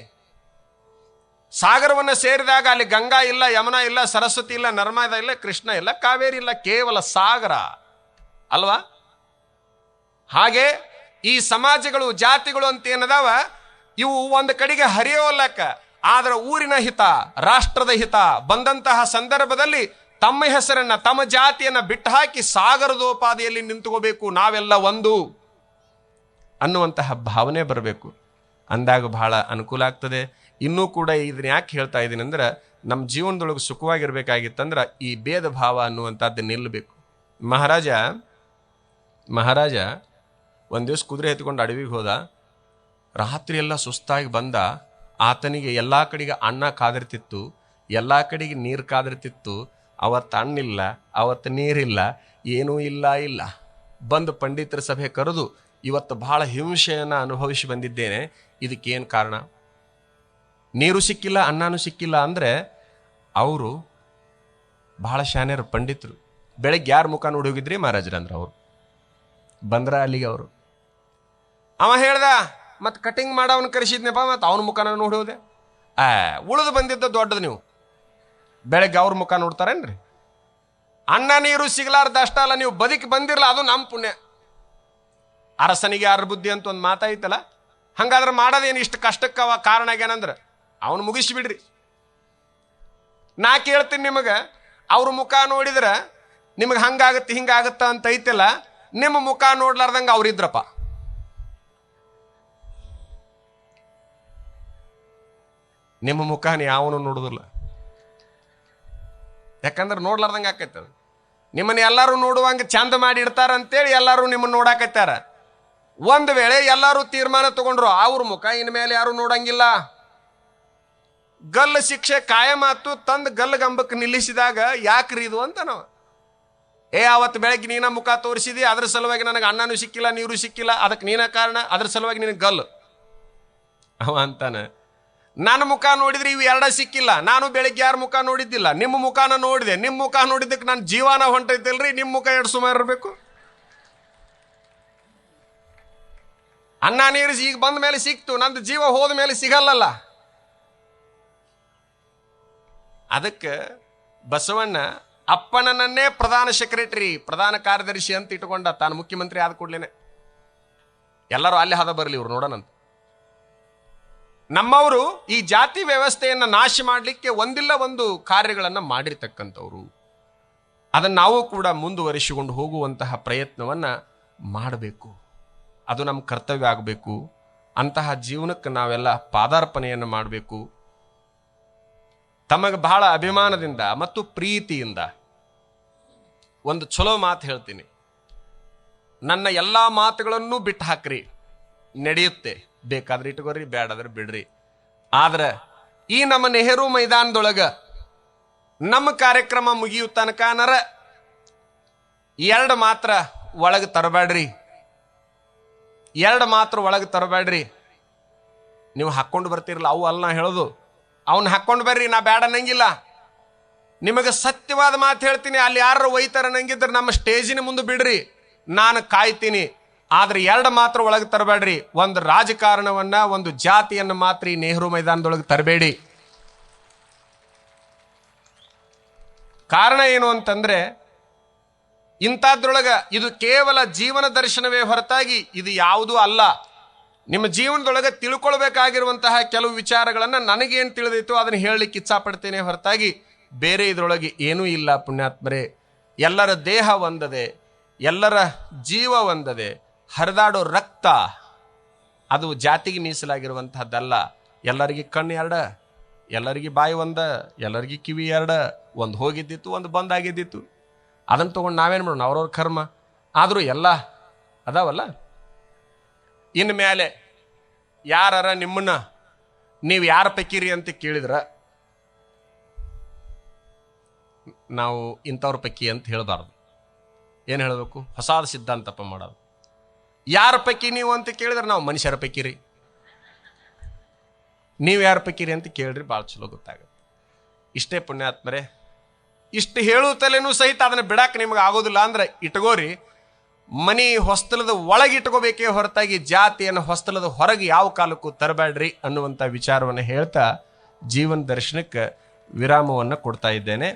ಸಾಗರವನ್ನ ಸೇರಿದಾಗ ಅಲ್ಲಿ ಗಂಗಾ ಇಲ್ಲ, ಯಮುನಾ ಇಲ್ಲ, ಸರಸ್ವತಿ ಇಲ್ಲ, ನರ್ಮದಾ ಇಲ್ಲ, ಕೃಷ್ಣ ಇಲ್ಲ, ಕಾವೇರಿ ಇಲ್ಲ, ಕೇವಲ ಸಾಗರ ಅಲ್ವಾ? ಹಾಗೆ ಈ ಸಮಾಜಗಳು ಜಾತಿಗಳು ಅಂತ ಏನದಾವ, ಇವು ಒಂದು ಕಡೆಗೆ ಹರಿಯೋಲ್ಲಕ್ಕ, ಆದ್ರೆ ಊರಿನ ಹಿತ, ರಾಷ್ಟ್ರದ ಹಿತ ಬಂದಂತಹ ಸಂದರ್ಭದಲ್ಲಿ ತಮ್ಮ ಹೆಸರನ್ನ ತಮ್ಮ ಜಾತಿಯನ್ನ ಬಿಟ್ಟು ಹಾಕಿ ಸಾಗರದೋಪಾದಿಯಲ್ಲಿ ನಿಂತುಕೋಬೇಕು, ನಾವೆಲ್ಲ ಒಂದು ಅನ್ನುವಂತಹ ಭಾವನೆ ಬರಬೇಕು. ಅಂದಾಗ ಬಹಳ ಅನುಕೂಲ ಆಗ್ತದೆ. ಇನ್ನೂ ಕೂಡ ಇದನ್ನ ಯಾಕೆ ಹೇಳ್ತಾ ಇದ್ದೀನಿ ಅಂದ್ರೆ, ನಮ್ಮ ಜೀವನದೊಳಗೆ ಸುಖವಾಗಿರ್ಬೇಕಾಗಿತ್ತಂದ್ರೆ ಈ ಭೇದ ಭಾವ ಅನ್ನುವಂಥದ್ದು ನಿಲ್ಲಬೇಕು. ಮಹಾರಾಜ ಒಂದು ದಿವಸ ಕುದುರೆ ಎತ್ಕೊಂಡು ಅಡವಿಗೆ ಹೋದ. ರಾತ್ರಿ ಎಲ್ಲ ಸುಸ್ತಾಗಿ ಬಂದ. ಆತನಿಗೆ ಎಲ್ಲ ಕಡೆಗೆ ಅನ್ನ ಕಾದಿರ್ತಿತ್ತು, ಎಲ್ಲ ಕಡೆಗೆ ನೀರು ಕಾದಿರ್ತಿತ್ತು. ಅವತ್ತು ಹಣ್ಣಿಲ್ಲ, ಅವತ್ತು ನೀರಿಲ್ಲ, ಏನೂ ಇಲ್ಲ. ಬಂದು ಪಂಡಿತರ ಸಭೆ ಕರೆದು, ಇವತ್ತು ಬಹಳ ಹಿಂಸೆಯನ್ನು ಅನುಭವಿಸಿ ಬಂದಿದ್ದೇನೆ, ಇದಕ್ಕೇನು ಕಾರಣ? ನೀರು ಸಿಕ್ಕಿಲ್ಲ, ಅನ್ನನೂ ಸಿಕ್ಕಿಲ್ಲ ಅಂದರೆ ಅವರು ಬಹಳ ಶಾನ್ಯರು ಪಂಡಿತರು. ಬೆಳಗ್ಗೆ ಯಾರ ಮುಖ ನೋಡಿ ಹೋಗಿದ್ರಿ ಮಹಾರಾಜರಂದ್ರೆ ಅವರು ಬಂದ್ರ ಅಲ್ಲಿಗೆ. ಅವರು ಅವ ಹೇಳ್ದ, ಮತ್ತು ಕಟಿಂಗ್ ಮಾಡವನು ಕರೆಸಿದ್ನಪ್ಪ, ಮತ್ತು ಅವನ ಮುಖನ ನೋಡಿ ಹೋದೆ. ಉಳಿದು ಬಂದಿದ್ದ ದೊಡ್ಡದು. ನೀವು ಬೆಳಗ್ಗೆ ಅವ್ರ ಮುಖ ನೋಡ್ತಾರೇನ್ರಿ? ಅನ್ನ ನೀರು ಸಿಗಲಾರ್ದ ಅಷ್ಟ ಅಲ್ಲ, ನೀವು ಬದುಕಿ ಬಂದಿರಲ್ಲ, ಅದು ನಮ್ಮ ಪುಣ್ಯ. ಅರಸನಿಗೆ ಯಾರ ಬುದ್ಧಿ ಅಂತ ಒಂದು ಮಾತಾಯ್ತಲ್ಲ, ಹಂಗಾದ್ರೆ ಮಾಡೋದೇನು ಇಷ್ಟು ಕಷ್ಟಕ್ಕವ ಕಾರಣ ಏನಂದ್ರೆ ಅವನು ಮುಗಿಸ್ಬಿಡ್ರಿ. ನಾ ಕೇಳ್ತೀನಿ ನಿಮಗೆ, ಅವ್ರ ಮುಖ ನೋಡಿದ್ರೆ ನಿಮಗೆ ಹಂಗಾಗತ್ತೆ ಹಿಂಗಾಗತ್ತ ಅಂತ ಐತಿಲ್ಲ, ನಿಮ್ಮ ಮುಖ ನೋಡ್ಲಾರ್ದಂಗೆ ಅವ್ರಿದ್ರಪ್ಪ. ನಿಮ್ಮ ಮುಖನ ಯಾವನು ನೋಡುದಿಲ್ಲ, ಯಾಕಂದ್ರೆ ನೋಡ್ಲಾರ್ದಂಗೆ ಆಕೈತದ. ನಿಮ್ಮನ್ನ ಎಲ್ಲರೂ ನೋಡುವಂಗೆ ಚಂದ ಮಾಡಿ ಇಡ್ತಾರ ಅಂತೇಳಿ ಎಲ್ಲರೂ ನಿಮ್ಮನ್ನ ನೋಡಾಕತ್ತಾರ. ಒಂದು ವೇಳೆ ಎಲ್ಲರೂ ತೀರ್ಮಾನ ತಗೊಂಡ್ರು ಅವ್ರ ಮುಖ ಇನ್ಮೇಲೆ ಯಾರು ನೋಡಂಗಿಲ್ಲ, ಗಲ್ಲ ಶಿಕ್ಷೆ ಕಾಯಮಾತು ತಂದು ಗಲ್ಲಗಂಬಕ್ಕೆ ನಿಲ್ಲಿಸಿದಾಗ ಯಾಕ್ರಿ ಇದು ಅಂತ ನಾವು ಅವತ್ತು ಬೆಳಗ್ಗೆ ನೀನ ಮುಖ ತೋರಿಸಿದಿ, ಅದ್ರ ಸಲುವಾಗಿ ನನಗೆ ಅನ್ನನೂ ಸಿಕ್ಕಿಲ್ಲ, ನೀರು ಸಿಕ್ಕಿಲ್ಲ, ಅದಕ್ಕೆ ನೀನ ಕಾರಣ, ಅದ್ರ ಸಲುವಾಗಿ ನಿನಗೆ ಗಲ್ಲು. ಅವ ಅಂತಾನೆ, ನನ್ನ ಮುಖ ನೋಡಿದ್ರೆ ಇವು ಎರಡ ಸಿಕ್ಕಿಲ್ಲ, ನಾನು ಬೆಳಗ್ಗೆ ಯಾರ ಮುಖ ನೋಡಿದ್ದಿಲ್ಲ, ನಿಮ್ಮ ಮುಖಾನ ನೋಡಿದೆ, ನಿಮ್ಮ ಮುಖ ನೋಡಿದ್ದಕ್ಕೆ ನನ್ನ ಜೀವನ ಹೊಂಟೈತಿಲ್ರಿ, ನಿಮ್ಮ ಮುಖ ಎರಡು ಸುಮಾರು ಇರಬೇಕು. ಅನ್ನ ನೀರು ಈಗ ಬಂದ ಮೇಲೆ ಸಿಕ್ತು, ನಂದು ಜೀವ ಹೋದ ಮೇಲೆ ಸಿಗಲ್ಲಲ್ಲ. ಅದಕ್ಕೆ ಬಸವಣ್ಣ ಅಪ್ಪನನ್ನೇ ಪ್ರಧಾನ ಸೆಕ್ರೆಟರಿ, ಪ್ರಧಾನ ಕಾರ್ಯದರ್ಶಿ ಅಂತ ಇಟ್ಕೊಂಡ. ತಾನು ಮುಖ್ಯಮಂತ್ರಿ ಆದ ಕೂಡಲೇನೆ ಎಲ್ಲರೂ ಅಲ್ಲಿ ಹದ ಬರಲಿ ಇವ್ರು ನೋಡೋಣಂತ. ನಮ್ಮವರು ಈ ಜಾತಿ ವ್ಯವಸ್ಥೆಯನ್ನು ನಾಶ ಮಾಡಲಿಕ್ಕೆ ಒಂದಿಲ್ಲ ಒಂದು ಕಾರ್ಯಗಳನ್ನು ಮಾಡಿರ್ತಕ್ಕಂಥವ್ರು. ಅದನ್ನು ನಾವು ಕೂಡ ಮುಂದುವರಿಸಿಕೊಂಡು ಹೋಗುವಂತಹ ಪ್ರಯತ್ನವನ್ನು ಮಾಡಬೇಕು. ಅದು ನಮ್ಮ ಕರ್ತವ್ಯ ಆಗಬೇಕು. ಅಂತಹ ಜೀವನಕ್ಕೆ ನಾವೆಲ್ಲ ಪಾದಾರ್ಪಣೆಯನ್ನು ಮಾಡಬೇಕು. ತಮಗೆ ಬಹಳ ಅಭಿಮಾನದಿಂದ ಮತ್ತು ಪ್ರೀತಿಯಿಂದ ಒಂದು ಚಲೋ ಮಾತು ಹೇಳ್ತೀನಿ. ನನ್ನ ಎಲ್ಲ ಮಾತುಗಳನ್ನು ಬಿಟ್ಟು ಹಾಕ್ರಿ, ನಡೆಯುತ್ತೆ. ಬೇಕಾದ್ರೆ ಇಟ್ಕೋರಿ, ಬೇಡಾದ್ರೆ ಬಿಡ್ರಿ. ಆದ್ರೆ ಈ ನಮ್ಮ ನೆಹರು ಮೈದಾನದೊಳಗ ನಮ್ಮ ಕಾರ್ಯಕ್ರಮ ಮುಗಿಯೋ ತನಕನರ 2 ಮಾತ್ರ ಒಳಗೆ ತರಬೇಡ್ರಿ, 2 ಮಾತ್ರ ಒಳಗೆ ತರಬೇಡ್ರಿ. ನೀವು ಹಾಕ್ಕೊಂಡು ಬರ್ತಿರಲ್ಲ ಅವು ಅಲ್ಲ ನಾ ಹೇಳೋದು, ಅವನ್ನ ಹಾಕ್ಕೊಂಡು ಬರ್ರಿ, ನಾ ಬೇಡ ಅನ್ನಂಗಿಲ್ಲ. ನಿಮಗೆ ಸತ್ಯವಾದ ಮಾತು ಹೇಳ್ತೀನಿ, ಅಲ್ಲಿ ಯಾರು ಒಯ್ತಾರ ನಂಗಿದ್ರೆ ನಮ್ಮ ಸ್ಟೇಜಿನ ಮುಂದೆ ಬಿಡ್ರಿ, ನಾನು ಕಾಯ್ತೀನಿ. ಆದ್ರೆ 2 ಮಾತ್ರ ಒಳಗೆ ತರಬೇಡ್ರಿ. ಒಂದು ರಾಜಕಾರಣವನ್ನ, ಒಂದು ಜಾತಿಯನ್ನ ಮಾತ್ರ ಈ ನೆಹರು ಮೈದಾನದೊಳಗೆ ತರಬೇಡಿ. ಕಾರಣ ಏನು ಅಂತಂದ್ರೆ, ಇಂಥದ್ರೊಳಗ ಇದು ಕೇವಲ ಜೀವನ ದರ್ಶನವೇ ಹೊರತಾಗಿ ಇದು ಯಾವುದೂ ಅಲ್ಲ. ನಿಮ್ಮ ಜೀವನದೊಳಗೆ ತಿಳ್ಕೊಳ್ಬೇಕಾಗಿರುವಂತಹ ಕೆಲವು ವಿಚಾರಗಳನ್ನ ನನಗೇನು ತಿಳಿದೈತೋ ಅದನ್ನು ಹೇಳಲಿಕ್ಕೆ ಇಚ್ಛಾಪಡ್ತೇನೆ ಹೊರತಾಗಿ ಬೇರೆ ಇದರೊಳಗೆ ಏನೂ ಇಲ್ಲ. ಪುಣ್ಯಾತ್ಮರೇ, ಎಲ್ಲರ ದೇಹ ಒಂದದೆ, ಎಲ್ಲರ ಜೀವ ಒಂದದೆ, ಹರಿದಾಡೋ ರಕ್ತ ಅದು ಜಾತಿಗೆ ಮೀಸಲಾಗಿರುವಂತಹದ್ದಲ್ಲ. ಎಲ್ಲರಿಗೆ ಕಣ್ಣು 2, ಎಲ್ಲರಿಗೆ ಬಾಯಿ 1, ಎಲ್ಲರಿಗೆ ಕಿವಿ 2, ಒಂದು ಹೋಗಿದ್ದಿತ್ತು, ಒಂದು ಬಂದಾಗಿದ್ದಿತ್ತು. ಅದನ್ನು ತೊಗೊಂಡು ನಾವೇನು ಮಾಡೋಣ, ಅವ್ರವ್ರ ಕರ್ಮ. ಆದರೂ ಎಲ್ಲ ಅದಾವಲ್ಲ. ಇನ್ನು ಮೇಲೆ ಯಾರ ನಿಮ್ಮನ್ನ ನೀವು ಯಾರ ಪೈಕಿರಿ ಅಂತ ಕೇಳಿದ್ರ ನಾವು ಇಂಥವ್ರ ಪೈಕಿ ಅಂತ ಹೇಳಬಾರ್ದು. ಏನು ಹೇಳಬೇಕು? ಹೊಸಾದ ಸಿದ್ಧಾಂತಪ್ಪ ಮಾಡೋದು. ಯಾರ ಪೈಕಿ ನೀವು ಅಂತ ಕೇಳಿದ್ರೆ ನಾವು ಮನುಷ್ಯರ ಪೈಕಿರಿ, ನೀವು ಯಾರ ಪೈಕಿರಿ ಅಂತ ಕೇಳ್ರಿ, ಭಾಳ ಚಲೋ ಗೊತ್ತಾಗುತ್ತೆ. ಇಷ್ಟೇ ಪುಣ್ಯಾತ್ಮರೇ. ಇಷ್ಟು ಹೇಳುತ್ತಲೇನೂ ಸಹಿತ ಅದನ್ನು ಬಿಡಕ್ಕೆ ನಿಮಗೆ ಆಗೋದಿಲ್ಲ ಅಂದ್ರೆ ಇಟ್ಕೋರಿ. ಮನಿ ಹೊಸ್ತಲದ ಒಳಗೆ ಇಟ್ಕೋಬೇಕೇ ಹೊರತಾಗಿ ಜಾತಿಯನ್ನು ಹೊಸ್ತಲದ ಹೊರಗೆ ಯಾವ ಕಾಲಕ್ಕೂ ತರಬೇಡ್ರಿ ಅನ್ನುವಂಥ ವಿಚಾರವನ್ನು ಹೇಳ್ತಾ ಜೀವನ ದರ್ಶನಕ್ಕೆ ವಿರಾಮವನ್ನು ಕೊಡ್ತಾ ಇದ್ದೇನೆ.